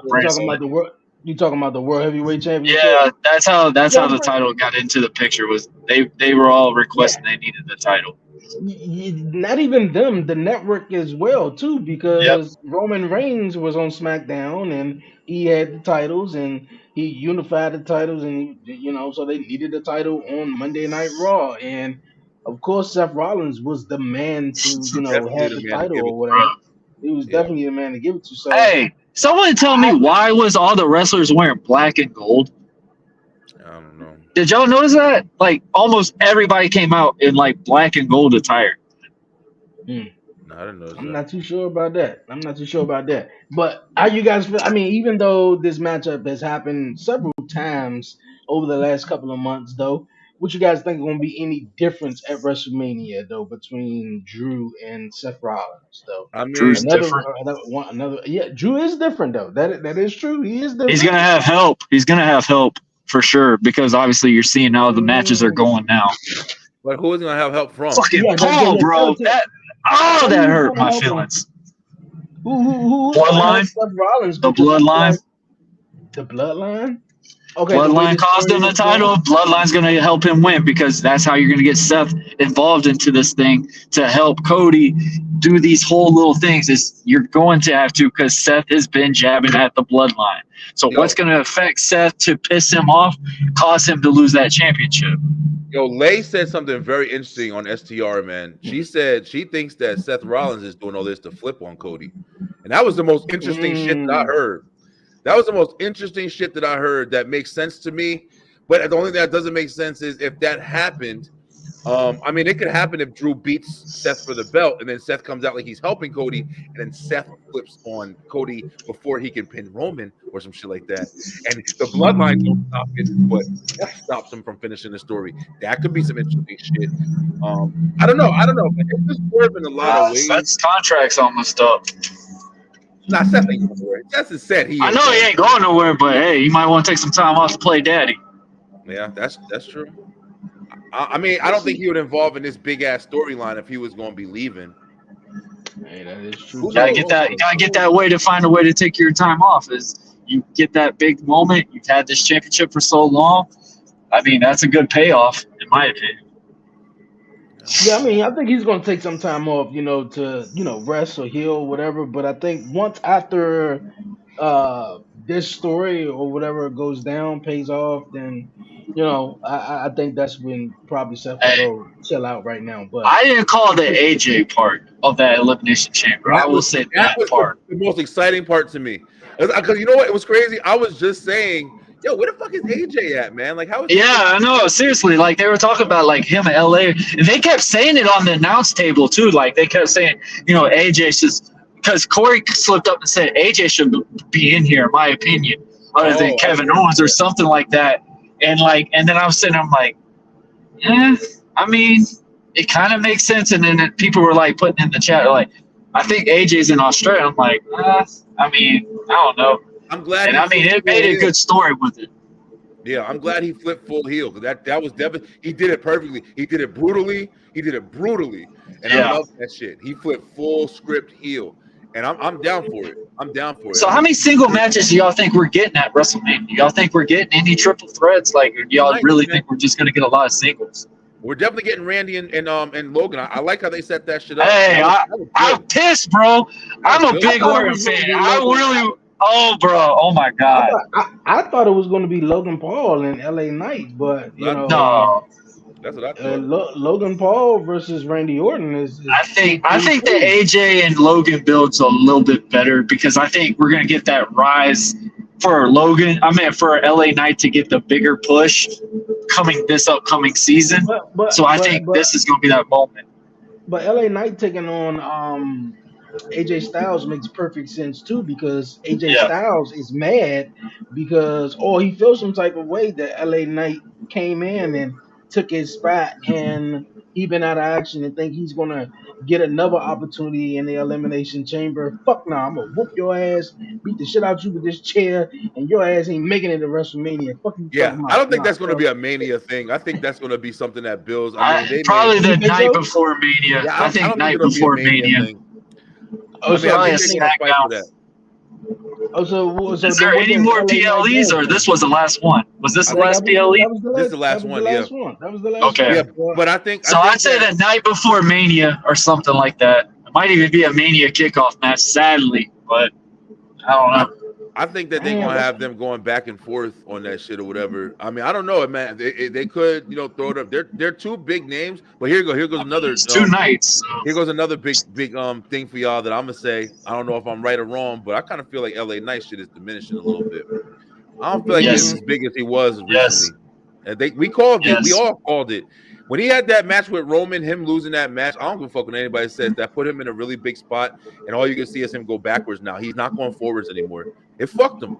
You talking about the World Heavyweight Championship? Yeah, that's how the title got into the picture. Was they were all requesting they needed the title. Not even them, the network as well too, because Roman Reigns was on SmackDown and he had the titles and he unified the titles, and so they needed a title on Monday Night Raw, and of course Seth Rollins was the man to have the title or whatever. He was definitely the man to give it to. So hey, someone tell me why was all the wrestlers wearing black and gold? I don't know. Did y'all notice that? Like almost everybody came out in like black and gold attire. No, I didn't know. I'm not too sure about that. But how you guys feel? I mean, even though this matchup has happened several times over the last couple of months, though, what you guys think is going to be any difference at WrestleMania, though, between Drew and Seth Rollins, though? I mean, Drew's different. Drew is different, though. That is true. He is different. He's gonna have help. He's gonna have help for sure because obviously you're seeing how the matches are going now. But who is gonna have help from? Fucking Paul, bro. That hurt my feelings. Who? Bloodline. Seth Rollins. The Bloodline. The Bloodline. Okay. Bloodline cost him the title. Bloodline's going to help him win because that's how you're going to get Seth involved into this thing to help Cody do these whole little things. Is you're going to have to because Seth has been jabbing at the Bloodline. So what's going to affect Seth to piss him off, cause him to lose that championship? Yo, Lay said something very interesting on STR, man. She said she thinks that Seth Rollins is doing all this to flip on Cody. And that was the most interesting shit that I heard. That was the most interesting shit that I heard that makes sense to me. But the only thing that doesn't make sense is if that happened, I mean, it could happen if Drew beats Seth for the belt and then Seth comes out like he's helping Cody and then Seth flips on Cody before he can pin Roman or some shit like that. And the Bloodline don't stop it, but that stops him from finishing the story. That could be some interesting shit. I don't know. But it's just swerve in a lot of ways. Seth's contract's almost up. Nah, Seth ain't going nowhere. Seth has said he. I know he ain't going nowhere, but hey, you might want to take some time off to play daddy. Yeah, that's true. I mean, I don't think he would involve in this big ass storyline if he was going to be leaving. Hey, that is true. You gotta get that way to find a way to take your time off. Is you get that big moment. You've had this championship for so long. I mean, that's a good payoff, in my opinion. Yeah, I mean, I think he's going to take some time off, to rest or heal or whatever. But I think once after this story or whatever goes down, pays off, then I think that's when probably Seth will go chill out right now. But I didn't call the AJ part of that Elimination Chamber. I will say that was part. The most exciting part to me. Because you know what? It was crazy. I was just saying, yo, where the fuck is AJ at, man? Like, how is I know. Seriously, like they were talking about like him in LA. And they kept saying it on the announce table too. Like they kept saying, AJ should, because Corey slipped up and said AJ should be in here, in my opinion, other than Kevin Owens or something like that. And then I was sitting, I'm like, I mean, it kind of makes sense. And then people were like putting in the chat, like, I think AJ's in Australia. I'm like, I mean, I don't know. I'm glad. And I mean, it made a good story with it. Yeah, I'm glad he flipped full heel because that was definitely. He did it perfectly. He did it brutally. And I love that shit. He flipped full script heel, and I'm down for it. I'm down for it. So I how mean, many single matches do y'all think we're getting at WrestleMania? Do y'all think we're getting any triple threats? Like, or do y'all nice, really man. think we're just gonna get a lot of singles? We're definitely getting Randy and Logan. I like how they set that shit up. Hey, That was I'm good. pissed, bro. That I'm was a good. I big thought it Orton was going fan. to be I Logan. really, oh, bro, oh my I god, thought I thought it was going to be Logan Paul and L.A. Knight, but you That's know, no. that's what I thought. Logan Paul versus Randy Orton is pretty I pretty think the cool. AJ and Logan build's a little bit better because I think we're gonna get that rise for Logan. I mean, for LA Knight to get the bigger push coming this upcoming season. But but So I but think but this is gonna be that moment. but L.A. Knight taking on AJ Styles makes perfect sense too because AJ Yeah, Styles is mad because or he feels some type of way that LA Knight came in and took his spot and he been out of action and think he's gonna get another opportunity in the elimination chamber. Fuck no, I'm gonna whoop your ass, beat the shit out you with this chair, and your ass ain't making it to WrestleMania. Fuck you Yeah, talking I about? don't think Nah, that's going to bro. be a Mania thing. I think that's going to be something that builds. I mean, they made. Probably You the think night so? before Mania. Yeah, I I think don't think night it'll be a before Mania Mania. thing. Oh, I mean, so I Probably a think they're going to fight for SmackDown. that. so Is then there what any does more LA Knight PLEs, or does? this was the last one? Was this I the No, think last PLE? this is the that last was the one. Yeah, last one. That was the last Okay. yeah, one. Well, but So I I'd think say that the night before Mania or something like that. It might even be a Mania kickoff match, sadly, but I don't I, know. I think that they're damn, gonna that's have them going back and forth on that shit or whatever. I mean, I don't know, man. They could, throw it up. They're two big names, but here goes I mean, another it's two nights. here So. goes another big thing for y'all that I'm gonna say. I don't know if I'm right or wrong, but I kind of feel like LA Knight shit is diminishing a little bit. I don't feel like he's Yes, as big as he was yes, recently. And we called it. We yes. all called it. When he had that match with Roman, him losing that match, I don't give a fuck what anybody says. That put him in a really big spot, and all you can see is him go backwards now. He's not going forwards anymore. It fucked him.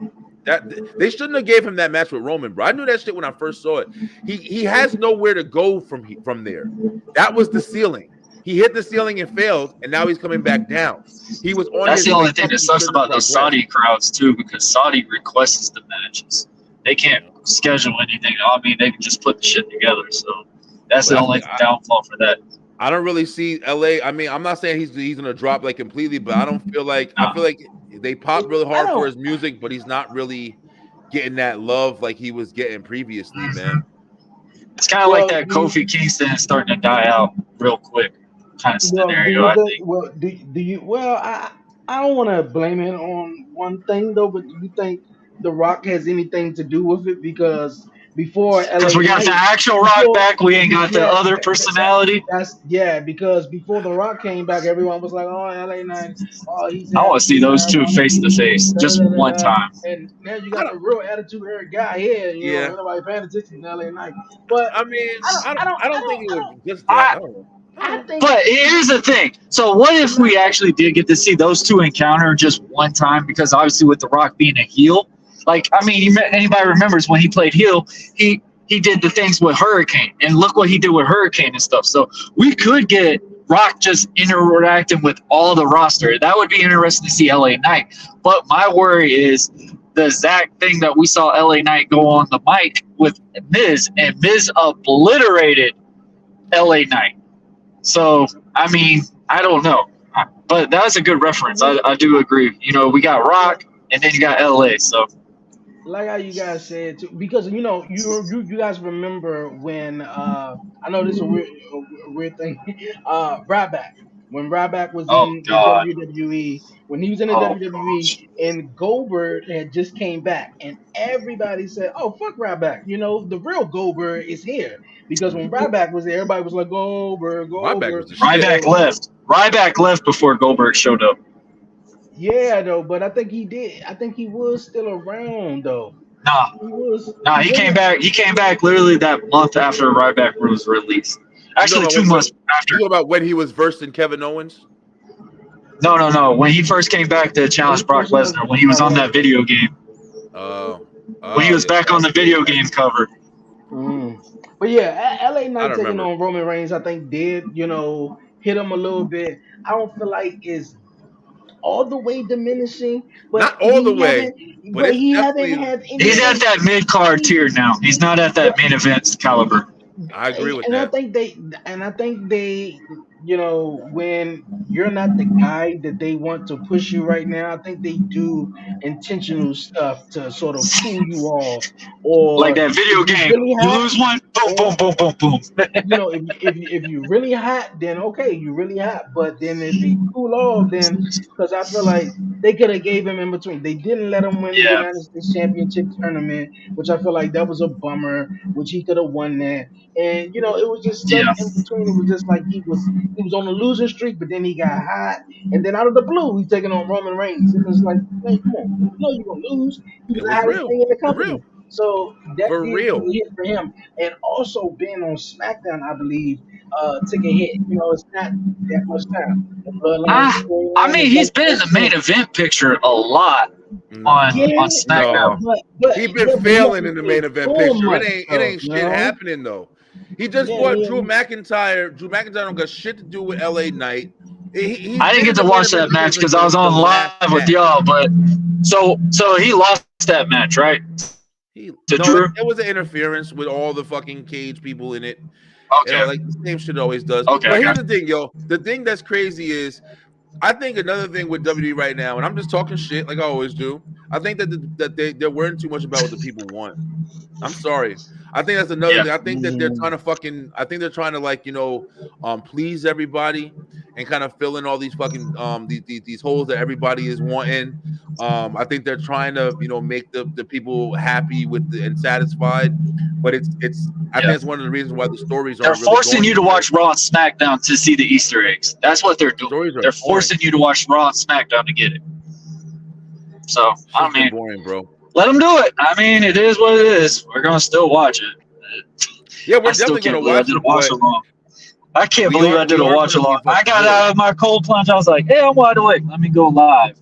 That they shouldn't have gave him that match with Roman, bro. I knew that shit when I first saw it. He has nowhere to go from there. That was the ceiling. He hit the ceiling and failed, and now he's coming back down. He was on That's his the way only thing up. that He sucks should have about those progressed. Saudi crowds too, because Saudi requests the matches. They can't schedule anything. I mean, they can just put the shit together. So that's But the only downfall for that. I don't really see LA. I mean, I'm not saying he's gonna drop like completely, but I don't feel like I feel Nah. like they pop really I hard for don't. his music, but he's not really getting that love like he was getting previously, man. It's kind of like Well, that Kofi Kingston is starting to die out real quick kind of do scenario, you I think? think. Well, do you? Well, I don't want to blame it on one thing though, but do you think The Rock has anything to do with it? Because before Because L.A. we got the Knight, actual Rock before back, we ain't got the yeah, other personality. that's yeah. Because before The Rock came back, everyone was like, "Oh, L.A. Knight, oh, he's I want to see attitude those era, two blah blah face to face da, just da, da, one da. time. And now you I got don't. the real attitude era guy here. You know, Yeah. ain't nobody paying attention to L.A. Knight. But I mean, I don't think it was just that. I, I don't know. I don't I know. think But here's the thing. So what if not. we actually did get to see those two encounter just one time? Because obviously with The Rock being a heel, like I mean, anybody remembers when he played heel, he did the things with Hurricane, and look what he did with Hurricane and stuff. So we could get Rock just interacting with all the roster. That would be interesting to see LA Knight. But my worry is the exact thing that we saw LA Knight go on the mic with Miz, and Miz obliterated LA Knight. So, I mean, I don't know. But that was a good reference. I do agree. You know, we got Rock and then you got LA. So, Like how you guys said too, because you guys remember when I know this is a weird thing. Ryback when Ryback was oh, in the God. WWE, when he was in the Oh, WWE, gosh. and Goldberg had just came back, and everybody said, "Oh fuck Ryback," the real Goldberg is here because when Ryback was there, everybody was like Goldberg, Ryback Goldberg. was the shit. Ryback So left. Ryback left before Goldberg showed up. yeah, though, but I think he did. I think he was still around though. Nah, He was. nah, He he came wasn't. back. He came back literally that month after Ryback was released. You talking Actually, about 2 months you after. talking about when he was versed in Kevin Owens? No, no, no. When he first came back to When challenge he Brock first was Lesnar, when he was on that video game, Oh, when he was yeah. back on the video game cover. mm. But yeah, LA I Knight don't taking remember. on Roman Reigns, I think did hit him a little bit. I don't feel like it's all the way diminishing, but Not all the way, but it's he haven't definitely had He's at anything. that mid card tier now. He's not at that But main event caliber. I agree with and I that. think they and I think they when you're not the guy that they want to push you right now, I think they do intentional stuff to sort of cool you off. Like Or that if video you game. really You hot, lose one, boom, or boom, boom, boom, boom. if you really hot, then okay, you really hot. But then if they cool off, then because I feel like they could have gave him in between. They didn't let him win the Yeah, United States Championship tournament, which I feel like that was a bummer. Which he could have won that, and it was just stuff yeah, in between. It was just like he was on a losing streak, but then he got hot, and then out of the blue, he's taking on Roman Reigns, and it's like, man, come on, you're gonna lose. He was It the was hottest real. thing in the For company, real. so that For did take real. a hit for him, and also being on SmackDown, I believe, took a hit. It's not that much time. The Bloodline Ah, I storyline mean, is he's like been in the main 13. event picture a lot Nah. Yeah, on yeah, SmackDown. No. but He been yeah, but he failing hasn't in the been main event doing picture. It much ain't it stuff, ain't shit happening though. He just Yeah, fought Drew McIntyre. Drew McIntyre don't got shit to do with LA Knight. He's I didn't been get in to the main watch event that because match of because I was the on last live with match. y'all, but so he lost that match, right? To No, Drew. it was an interference with all the fucking cage people in it. Okay, Like the same shit always does. okay, I But here's got the thing, yo. The thing that's crazy is I think another thing with WWE right now, and I'm just talking shit like I always do. I think that they're worrying too much about what the people want. I'm sorry. I think that's another yeah, thing. I think that they're Mhm. trying to I think they're trying to please everybody and kind of fill in all these fucking these holes that everybody is wanting. I think they're trying to make the people happy and satisfied, but it's I yeah. think it's one of the reasons why the stories They're aren't really forcing going you to anywhere. watch Raw and SmackDown to see the Easter eggs. That's what they're doing. Stories are They're boring. forcing you to watch Raw and SmackDown to get it. So I Shit's been mean, boring, bro. let them do it. I mean, it is what it is. We're gonna still watch it. Yeah, I we're still definitely can't gonna believe I watch did a it, watch but along. I can't believe I did we a are watch gonna be along. I fucking got good. out of my cold plunge. I was like, hey, I'm wide awake. Let me go live.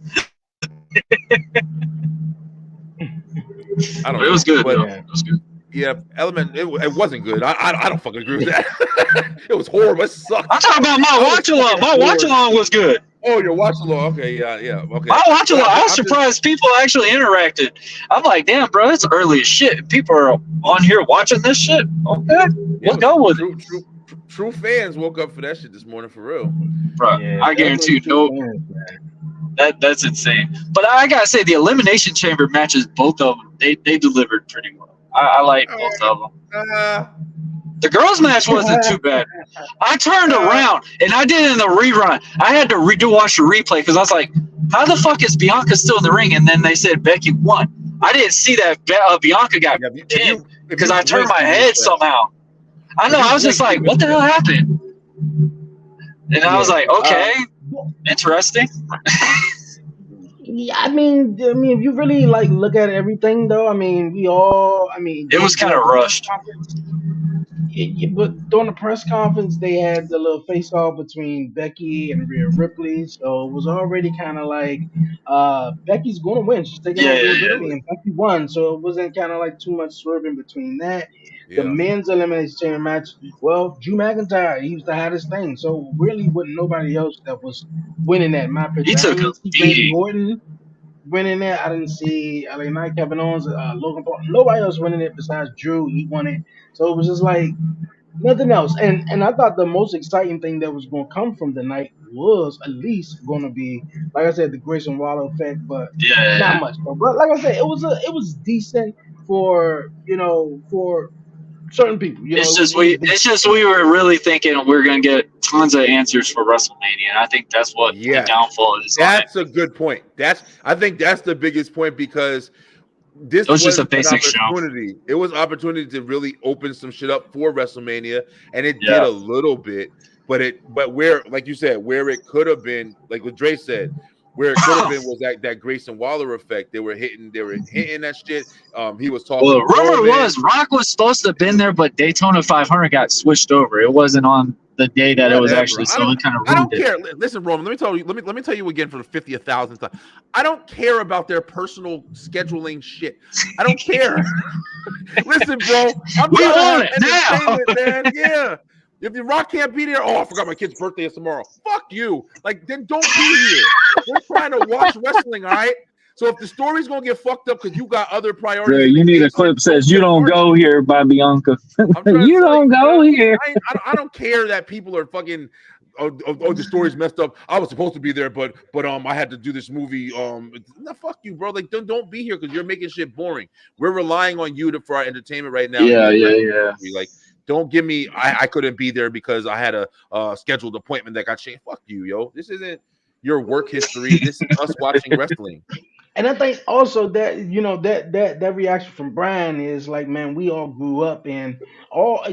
I But don't it was know, good but though. Yeah. It was good. yeah, Element. It wasn't good. I don't fucking agree with that. It was horrible. It sucked. I'm talking about my I was watch along. fucking My watch bored. along was good. Oh, you're watching along. Okay, yeah, okay. My watch along. I was I'm just surprised people actually interacted. I'm like, damn, bro, it's early as shit. People are on here watching this shit. Okay, yeah. we'll go with it. True fans woke up for that shit this morning for real. Bro, Yeah, I guarantee definitely you, true no, fans. that's insane. But I gotta say, the elimination chamber matches, both of them, they delivered pretty well. I like both of them. Uh, The girls' match wasn't too bad. I turned uh, around and I did it in the rerun. I had to watch the replay because I was like, how the fuck is Bianca still in the ring? And then they said Becky won. I didn't see that Bianca got yeah, pinned if because you I turned blink, my you missed head that. somehow. I If know. you I was just blink, you like, what missed the hell that. happened? And I was Yeah. like, okay, interesting. Yeah, if you really like look at everything though, It was kind during of the press rushed. conference, but during the press conference, they had the little face off between Becky and Rhea Ripley, so it was already kind of like, Becky's going to win. She's taking Yeah, on yeah, Rhea yeah. Ripley, and Becky won, so it wasn't kind of like too much swerving between that. The Yeah. men's elimination chamber match, well, Drew McIntyre, he was the hottest thing, so really, wasn't nobody else that was winning that. In my He picture, I took a didn't see Randy beating. Orton winning it. I didn't see LA Knight, Kevin Owens, Logan Paul. Nobody else winning it besides Drew. He won it. So it was just like nothing else. And I thought the most exciting thing that was going to come from the night was at least going to be, like I said, the Grayson Waller effect, but Yeah, yeah, not yeah. much. But like I said, it was decent for for certain people. It was It's decent just for me. we were really thinking we are gonna get tons of answers for WrestleMania, and I think that's what the Yes. downfall is on it. That's a good point. I think that's the biggest point because It this was just was a an basic show. opportunity. It was opportunity to really open some shit up for WrestleMania, and it did Yeah. a little bit. But where, like you said, where it could have been, like what Dre said, where it could have been was that Grayson Waller effect. They were hitting that shit. He was talking Well, to rumor Roman. was Rock was supposed to have been there, but Daytona 500 got switched over. It wasn't on the day that it was Whatever. actually, so it kind of I ruined don't it. care. Listen, Roman. Let me tell you. Let me tell you again for the 50,000th time. I don't care about their personal scheduling shit. I don't care. Listen, bro. I'm We trying to want have it now. entertainment, man. Yeah. If the Rock can't be there, I forgot my kid's birthday is tomorrow. Fuck you. Like, then don't be here. We're trying to watch wrestling, all right? So if the story's gonna get fucked up because you got other priorities in the You need a case, clip don't says be you a don't part of go it. here by Bianca. I'm trying to You tell don't you, go bro. here. I don't care that people are fucking the story's messed up. I was supposed to be there, but I had to do this movie. No, fuck you, bro. Like, don't be here because you're making shit boring. We're relying on you for our entertainment right now in Yeah, this yeah, wrestling yeah. industry. Like, don't give me. I couldn't be there because I had a scheduled appointment that got changed. Fuck you, yo. This isn't your work history. This is us watching wrestling. And I think also that that reaction from Brian is like, man, we all grew up in all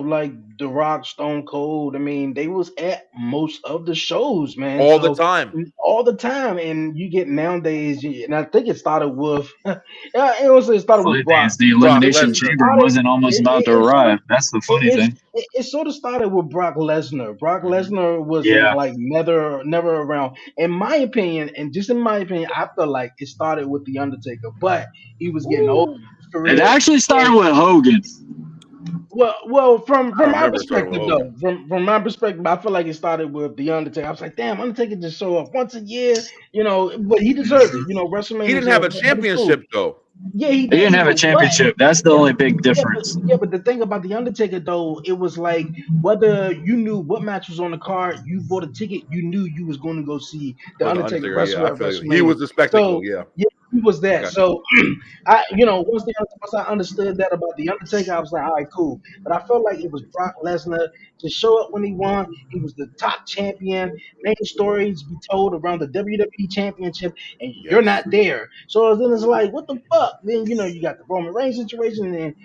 like The Rock, Stone Cold. I mean, they was at most of the shows, man. All the So time. all the time, and you get nowadays, and I think it started with, it started with Funny thing Brock. is, the Brock It, Elimination it Lesnar. Chamber started. wasn't almost about to It sort of arrive. That's the funny thing. it sort of started with Brock Lesnar. Brock Mhm. Lesnar wasn't Yeah. like never around. In my opinion, and just in my opinion, I feel like it started with the Undertaker, but he was getting old Woo. in his It career. actually started And with Hogan. well, I from my remember it started with perspective Hogan. though, from my perspective, I feel like it started with the Undertaker. I was like, damn, Undertaker just show up once a year, but he deserved it. He WrestleMania, didn't have a but it's cool. championship though. Yeah, he They didn't didn't have a though, but championship. That's the yeah, only big difference. but the thing about the Undertaker though, it was like whether you knew what match was on the card, you bought a ticket, you knew you was going to go see the Was the Undertaker Undertaker? Yeah, wrestle I at feel you. He WrestleMania. was the spectacle. So Yeah, yeah, he was I that. got you. So once I understood that about the Undertaker, I was like, all right, cool. But I felt like it was Brock Lesnar to show up when he won. He was the top champion. Main stories be told around the WWE Championship, and you're Yes. not there. So then it's like, what the fuck? Then you got the Roman Reigns situation, and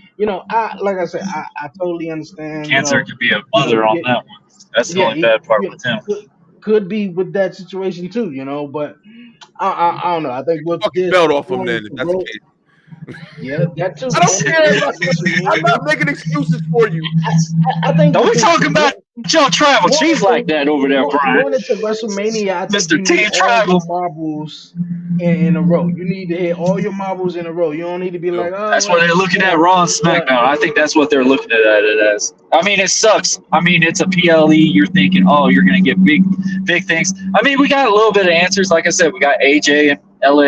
I like I said, I totally understand. Cancer could be a mother on Yeah, that one. That's the yeah, only bad part you know, with him. could be with that situation too, but I don't know. I think Take the with fucking this belt off him going then, if to that's the roll, case. yeah, that too. I don't Going care. into I'm WrestleMania, not making excuses for you. I think Don't with we this talking about your tribal going chief like into that over there, Brian? going into WrestleMania, I think Mr. you need Team all your Tribal. marbles in a row. You need to hit all your marbles in a row. You don't need to be Yo, like, oh That's what well, they're looking at Raw and yeah, SmackDown. I think that's what they're looking at it as. I mean, it sucks. I mean, it's a PLE. You're thinking, oh, you're going to get big things. I mean, we got a little bit of answers. Like I said, we got AJ in LA.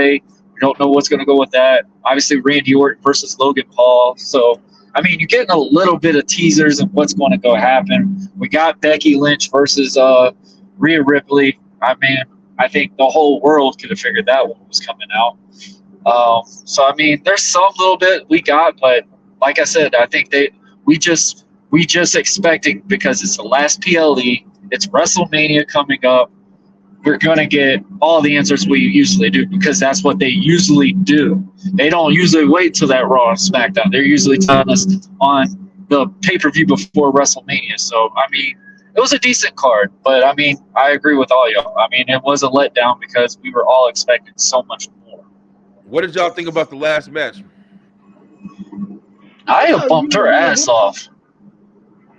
We don't know what's going to go with that. Obviously, Randy Orton versus Logan Paul. So, I mean, you're getting a little bit of teasers of what's going to go happen. We got Becky Lynch versus Rhea Ripley. I mean, I think the whole world could have figured that one was coming out. So I mean, there's some little bit we got, but like I said, I think we just expecting because it's the last PLE. It's WrestleMania coming up. We're gonna get all the answers we usually do because that's what they usually do. They don't usually wait till that Raw and SmackDown. They're usually telling us on the pay-per-view before WrestleMania. So I mean, it was a decent card, but I mean, I agree with all y'all. I mean, it was a letdown because we were all expecting so much more. what did y'all think about the last match? I you bumped her ass off.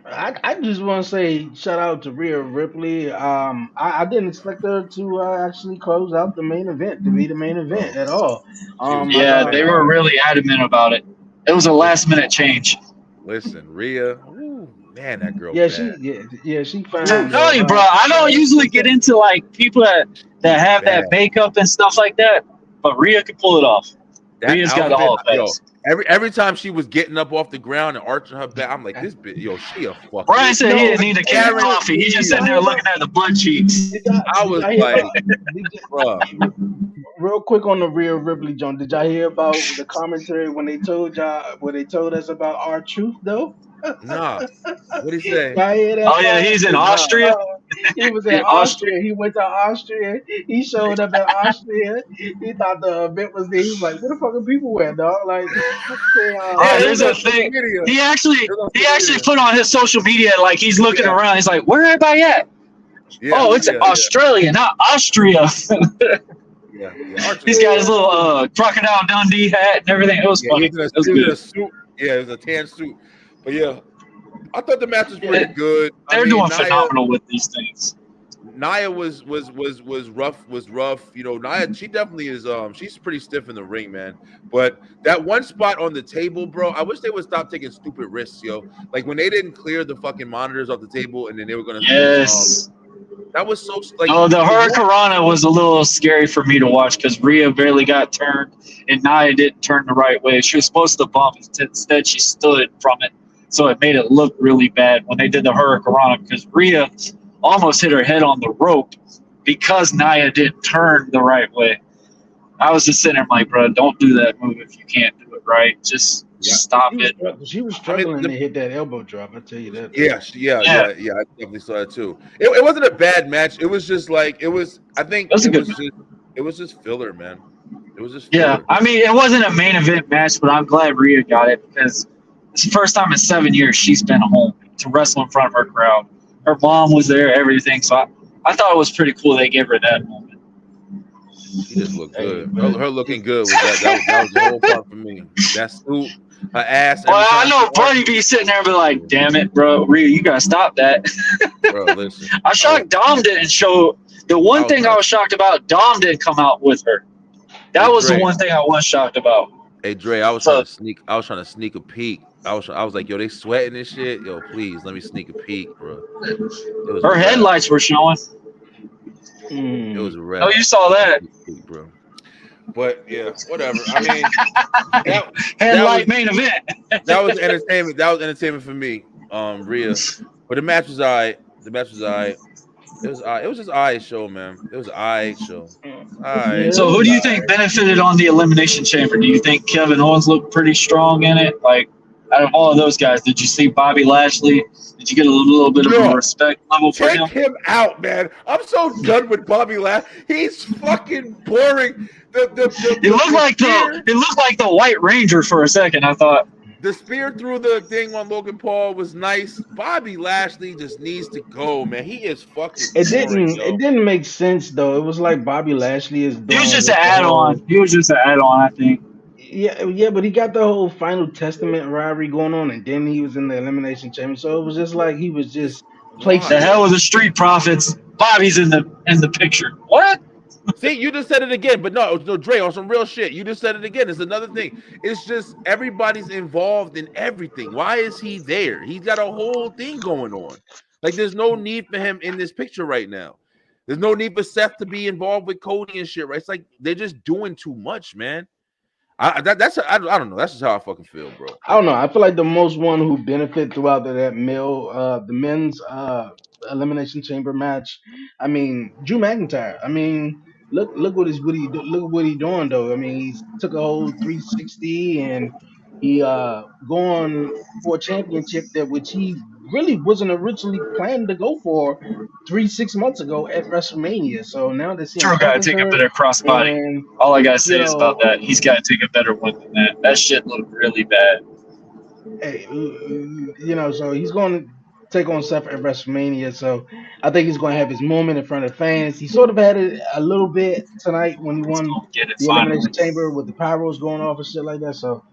I just want to say shout out to Rhea Ripley. I didn't expect her to actually close out the main event, to be the main event Bro, at all. she was I about to Yeah, thought, win. they were really adamant about it. It was a last minute change. Listen, Rhea. Ooh, man, that girl yeah, bad. she I'm fine though. telling you, bro. I don't usually get into like people that have Bad. that makeup and stuff like that, but Rhea can pull it off. That Rhea's got the outfit, hall yo. pass. Every time she was getting up off the ground and arching her back, I'm like, this bitch, yo, she a fucking. Brian said he didn't need a can of Karen, coffee. He just sitting there looking at the butt cheeks. I was Did y'all hear like, bruh. real quick on the Rhea Ripley joint? Did y'all hear about the commentary when they told us about our truth though? Nah. What'd he say? Y'all hear that Oh yeah, part? he's in Nah. Austria. He was in In Austria. Austria. He went to Austria. He showed up at Austria. He thought the event was there. He was like, "Where the fucking people went, dog?" Like, Yeah, it There's was a on social thing. media. He It actually was on social media. put on his social media like he's looking Yeah. around. He's like, "Where everybody at? Yeah, Oh, it's yeah, Australia, not Austria." yeah. Archie. He's got his little Crocodile Dundee hat and everything. It was Yeah, funny. he was It was in a good. suit. Yeah, it was a tan suit. But yeah, I thought the match was pretty good. They're I mean, doing Nia, phenomenal with these things. Nia was rough. Was rough. You know, Nia, she definitely is. She's pretty stiff in the ring, man. But that one spot on the table, bro, I wish they would stop taking stupid risks, yo. Like when they didn't clear the fucking monitors off the table, and then they were gonna. Yes. That was so like. Oh, the Hurricanrana was a little scary for me to watch because Rhea barely got turned and Nia didn't turn the right way. She was supposed to bump. Instead, she stood from it. So it made it look really bad when they did the Hurricanrana because Rhea, almost hit her head on the rope because Nia didn't turn the right way. I was just sitting there like, bro, don't do that move if you can't do it right. Yeah. Just stop She was it. she was I mean, struggling to hit that elbow drop. I tell you that though. yeah, yeah, Yeah, yeah, yeah. I definitely saw that too. It wasn't a bad match. It was just like it was. I think it was a good match. it was just filler, man. It was just Yeah, filler. I mean, it wasn't a main event match, but I'm glad Rhea got it because it's the first time in 7 years she's been home to wrestle in front of her crowd. Her mom was there, everything. So I thought it was pretty cool they gave her that moment. She just looked Hey, good. but Her looking good was that was the whole part for me. That suit, her ass every Well, I time she know walked. Buddy be sitting there and be like, damn it, bro, Rhea, you gotta stop that. Bro, listen, I'm shocked Dom didn't show. The I one was thing I like, was shocked about, Dom didn't come out with her. That hey was the Dre, one thing I was shocked about. hey Dre, I was trying So to sneak. I was trying to sneak a peek. I was like, yo, they sweating this shit. Yo, please let me sneak a peek, bro. It was a her wrap. headlights were showing. It was mm, a Oh, wrap. you saw that Sneak peek, bro. But yeah, whatever. I mean, that that was headlight main event. that was entertainment. That was entertainment for me. Rhea, but the match was alright. The match was alright. It was alright. It was just alright show, man. It was alright show. Alright. yeah, it So, who was do you think alright. benefited on the Elimination Chamber? Do you think Kevin Owens looked pretty strong in it? Like, out of all of those guys, did you see Bobby Lashley? Did you get a little bit of a Yo, respect level for take him? him out, man. I'm so done with Bobby Lash. He's fucking boring. It looked The like spear, the White Ranger for a second. I thought. the spear through the thing on Logan Paul was nice. Bobby Lashley just needs to go, man. He is fucking boring, It yo. didn't make sense though. It was like Bobby Lashley is He was doing just an with the add-on. whole He was just an add-on, I think. yeah, but he got the whole Final Testament rivalry going on, and then he was in the Elimination Chamber. So it was just like he was just The Why? hell placeholder. with the Street Profits. Bobby's in the picture. What? See, you just said it again, but no, Dre, on some real shit. You just said it again. It's another thing. It's just everybody's involved in everything. Why is he there? He's got a whole thing going on. Like, there's no need for him in this picture right now. There's no need for Seth to be involved with Cody and shit, right? It's like they're just doing too much, man. I don't know. That's just how I fucking feel, bro. I don't know. I feel like the most one who benefit throughout the men's elimination chamber match. I mean, Drew McIntyre. I mean, look what he doing though. I mean, he took a whole 360 and he going for a championship that which he really wasn't originally planning to go for 3 6 months ago at WrestleMania. So now that CM Drew Punk gotta is take a hurt better crossbody. and All I gotta you say is about know that. He's gotta take a better one than that. That shit looked really bad. hey, so he's going to take on Seth at WrestleMania. So I think he's going to have his moment in front of fans. He sort of had it a little bit tonight when he He's won gonna get it the Elimination finally. Chamber with the pyros going off and shit like that. So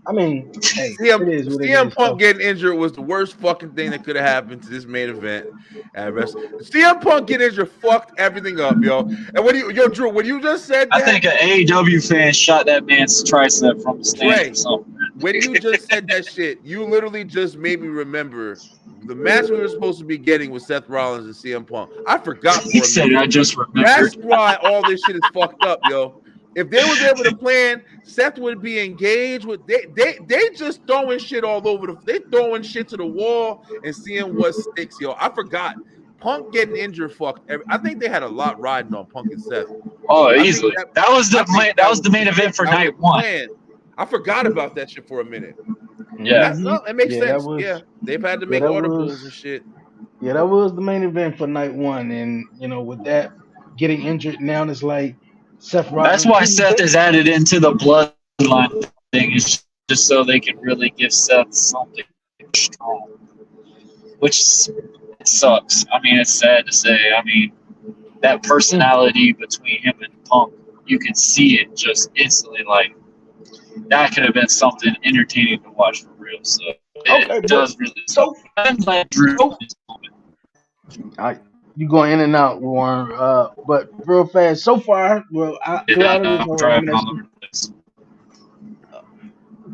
I mean, hey, CM, it is what it CM is. Punk So getting injured was the worst fucking thing that could have happened to this main event. At CM Punk getting injured fucked everything up, yo. And Drew, when you just said I that, think an AEW fan shot that man's tricep from the stands or Dre, something. when you just said that shit, you literally just made me remember the match we were supposed to be getting with Seth Rollins and CM Punk. I forgot He for a said, minute. I just remembered. That's why all this shit is fucked up, yo. If they was able to plan, Seth would be engaged with they just throwing shit all over they throwing shit to the wall and seeing what sticks, yo. I forgot. Punk getting injured fucked. I think they had a lot riding on Punk and Seth. Oh, I think easily. that I think That that was was the main event for that was night the one. plan. I forgot about that shit for a minute. Yeah. That hmm no, it makes yeah, sense. Yeah, they've had to make that audibles and was shit. that was the main event for night one. And with that getting injured now, it's like Seth That's Rollins. why Seth is added into the bloodline thing. It's just so they can really give Seth something strong. Which it sucks. I mean, it's sad to say. I mean, that personality between him and Punk, you can see it just instantly. Like, that could have been something entertaining to watch for real. So Okay, it but does really suck. so I'm glad Drew so in this moment. I, you going in and out, Warren. But real fast, so far, Yeah, throughout this I'm whole driving all elimination, over the place.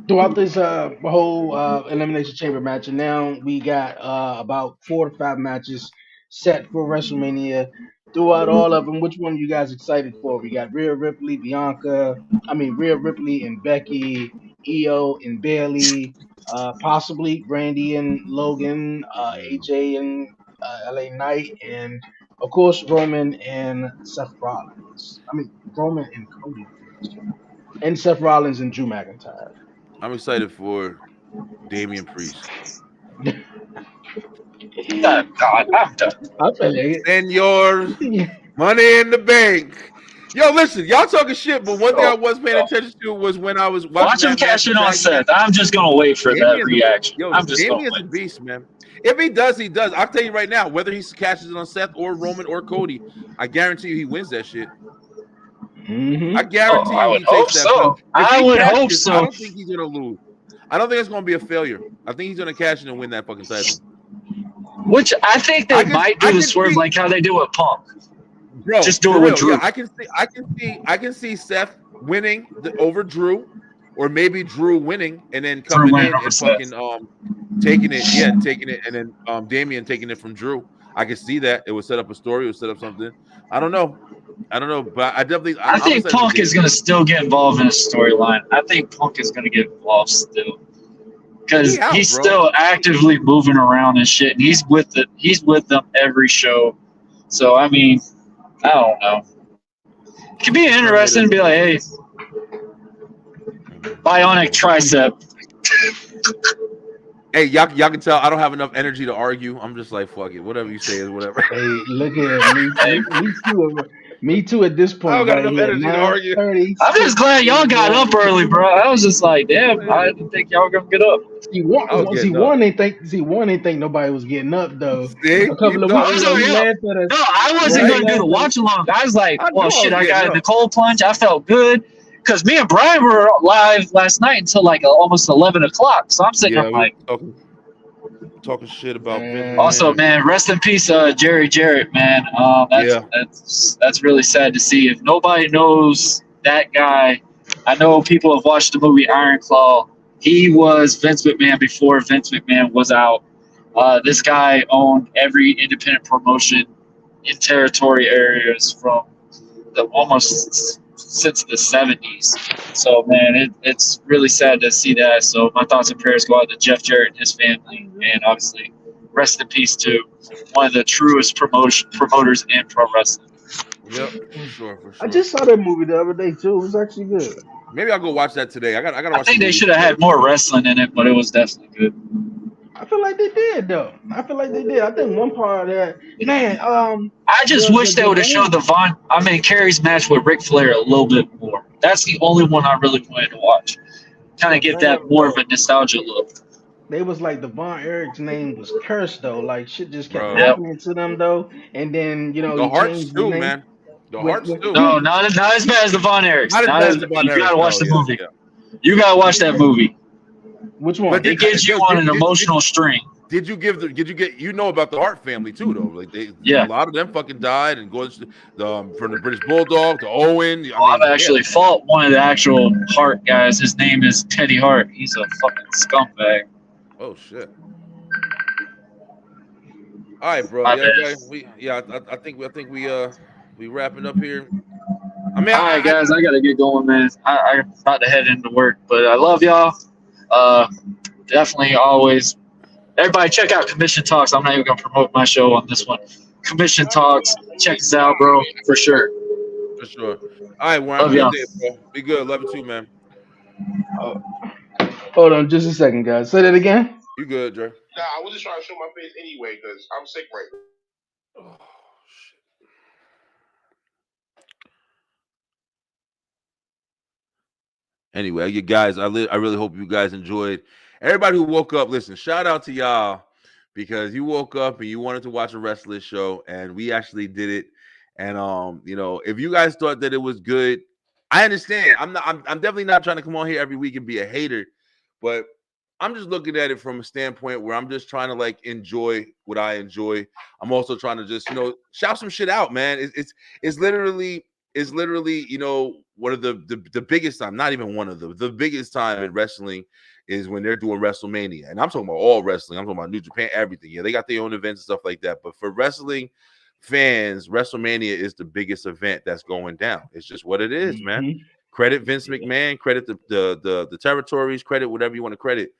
throughout this whole elimination chamber match, and now we got about 4 to 5 matches set for WrestleMania. Throughout all of them, which one you guys excited for? We got Rhea Ripley, Rhea Ripley and Becky, Io and Bailey, possibly Brandy and Logan, AJ and LA Knight, and of course Roman and Seth Rollins. I mean Roman and Cody, and Seth Rollins and Drew McIntyre. I'm excited for Damian Priest. Oh, God, I'm done. I feel like Senor it. Money in the Bank. Yo, listen, y'all talking shit, but one thing I Oh, was paying attention to was when I was watching watch him that match, cash the in on tag match. Seth. I'm just gonna wait for that Damian's a reaction. yo, I'm just gonna Damian's a wait. beast, man. If he does, he does. I'll tell you right now, whether he cashes it on Seth or Roman or Cody, I guarantee you he wins that shit. I Hmm. Oh, guarantee I you would he hope takes that belt. so. If I he would hope cashes, I so. don't think he's gonna lose. I don't think it's gonna be a failure. I think he's gonna cash in and win that fucking title. Which I think they might do I the can swerve see, like how they do with Punk. bro, Just do for it with real. Yeah, Drew. I can see Seth winning over Drew, or maybe Drew winning and then Drew coming winning in over and Seth. fucking taking it, yeah, and taking it, and then Damian taking it from Drew. I can see that. It would set up a story, it would set up something. I don't know. But I definitely I I'm think excited for Punk is Damian gonna Priest. still get involved in a storyline. I think Punk is gonna get involved still He because out, he's bro. still actively moving around and shit. And he's with them every show. So I mean, I don't know. It could be The interesting to Terminator. be like, hey, bionic tricep. Hey, y'all can tell I don't have enough energy to argue. I'm just like, fuck it. Whatever you say is whatever. Hey, look at me, Hey, me too. Me too at this I don't point got right enough here. energy to argue. I'm just 9:36 glad y'all got a.m. up early, bro. I was just like, damn, I didn't think y'all were gonna get up. I was See getting up. one ain't think nobody was getting up though. See? A You couple of know, I weeks was ago, he already up. laughed at No, us. I Yeah, wasn't he gonna do the laughed at us. watch along. I was like, I well, knew I shit, was I getting got in the up. cold plunge. I felt good because me and Brian were live last night until like almost 11 o'clock. So I'm sitting there Yeah, we were like, talking shit about Vince And also, McMahon. man, rest in peace, Jerry Jarrett, man. Yeah. That's really sad to see. If nobody knows that guy, I know people have watched the movie Iron Claw. He was Vince McMahon before Vince McMahon was out. This guy owned every independent promotion in territory areas from the almost since the 70s. So man, it's really sad to see that. So my thoughts and prayers go out to Jeff Jarrett and his family, and obviously rest in peace to one of the truest promoters in pro wrestling. Yep, for sure, for I sure. just saw that movie the other day too. It was actually good. Maybe I'll go watch that today. I gotta I watch some think they movies should have today. had more wrestling in it, but it was definitely good. I feel like they did though. I feel like they did. I think one part of that, man, I just wish they the would have showed main, Kerry's match with Ric Flair a little bit more. That's the only one I really wanted to watch. Kind the of get thing that more of a nostalgia look. they was like the Von Erich's name was cursed though. Like shit just kept Bro. Yep. happening to them though. And then The he Hearts changed the too, name. man. The Hearts too. No, not as bad as the Von Erichs. Not as Not bad as as the Von You Erichs. gotta watch No, the yeah, movie. yeah. You gotta watch that movie. Which But one? It gives you on an emotional string. did you get about the Hart family too though? Like a Yeah. lot of them fucking died and going from the British Bulldog to Owen. I Well, I've mean, yeah. actually fought one of the actual Hart guys. His name is Teddy Hart. He's a fucking scumbag. Oh shit. All right, bro. My Yeah, bad. I think we wrapping up here. I mean, All right, guys, I gotta get going, man. I'm about to head into work, but I love y'all. Uh, Definitely always. Everybody, check out Commission Talks. I'm not even gonna promote my show on this one. Commission Talks. Check us out, bro, for sure. for sure. All right, Warren. Have Love a good y'all. day, bro. Be good. Love you too, man. Oh, hold on just a second, guys. Say that again. You good, Dre? Nah, I was just trying to show my face anyway because I'm sick right now. Oh, shit. Anyway, you guys, I really hope you guys enjoyed. Everybody who woke up, listen, shout out to y'all because you woke up and you wanted to watch a wrestling show, and we actually did it. And if you guys thought that it was good, I understand. I'm definitely not trying to come on here every week and be a hater, but I'm just looking at it from a standpoint where I'm just trying to like enjoy what I enjoy. I'm also trying to just shout some shit out, man. It's literally one of the biggest time, not even one of the biggest time in wrestling is when they're doing WrestleMania. And I'm talking about all wrestling. I'm talking about New Japan, everything. Yeah, they got their own events and stuff like that. But for wrestling fans, WrestleMania is the biggest event that's going down. It's just what it is, man. Mm-hmm. Credit Vince McMahon, credit the territories, credit whatever you want to credit.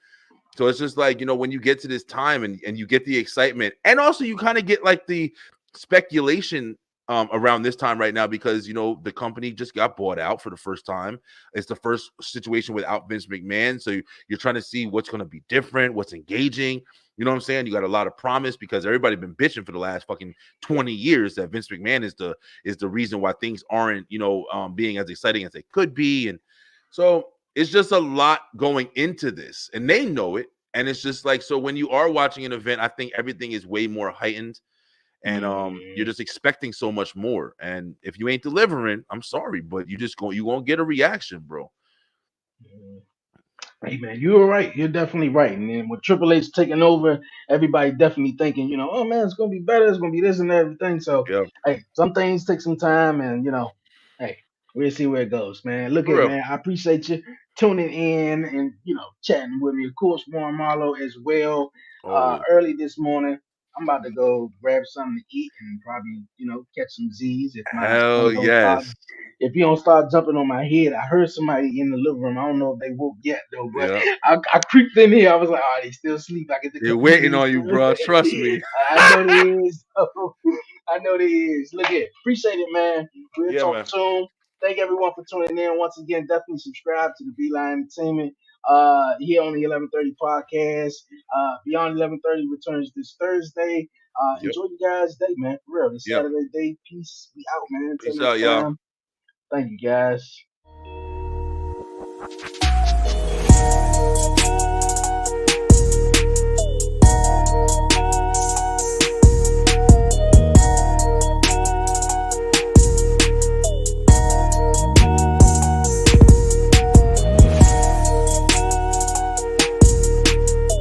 So it's just like, when you get to this time and you get the excitement, and also you kind of get like the speculation around this time right now, because the company just got bought out for the first time. It's the first situation without Vince McMahon, so you're trying to see what's going to be different, what's engaging. You know what I'm saying? You got a lot of promise, because everybody been bitching for the last fucking 20 years that Vince McMahon is the reason why things aren't being as exciting as they could be. And so it's just a lot going into this, and they know it. And it's just like, so when you are watching an event, I think everything is way more heightened, and you're just expecting so much more. And if you ain't delivering, I'm sorry, but you won't get a reaction, bro. Mm. Hey man, you're right. You're definitely right. And then with Triple H taking over, everybody definitely thinking, oh man, it's gonna be better. It's gonna be this and everything. So, Yeah, hey, some things take some time, and hey, we'll see where it goes, man. Look for at real. man, I appreciate you tuning in and chatting with me. Of course, Warren Marlowe as well. Always. Early this morning, I'm about to go grab something to eat and probably catch some Z's if my Hell son don't start. yes. If he don't start jumping on my head, I heard somebody in the living room. I don't know if they woke yet though, but Yeah. I creeped in here. I was like, oh, they still sleep. I get to They're come in waiting here. on you, bro. Trust me. I know they is. I know they is. Look at, appreciate it, man. We'll Yeah, talk man. soon. Thank everyone for tuning in. Once again, definitely subscribe to the Beeline Entertainment. Here on the 11:30 podcast. Beyond 11:30 returns this Thursday. Yep. Enjoy you guys' day, man. For real, this Yeah. Saturday day. Peace. We out, man. Until Peace next out, y'all. time. Thank you, guys.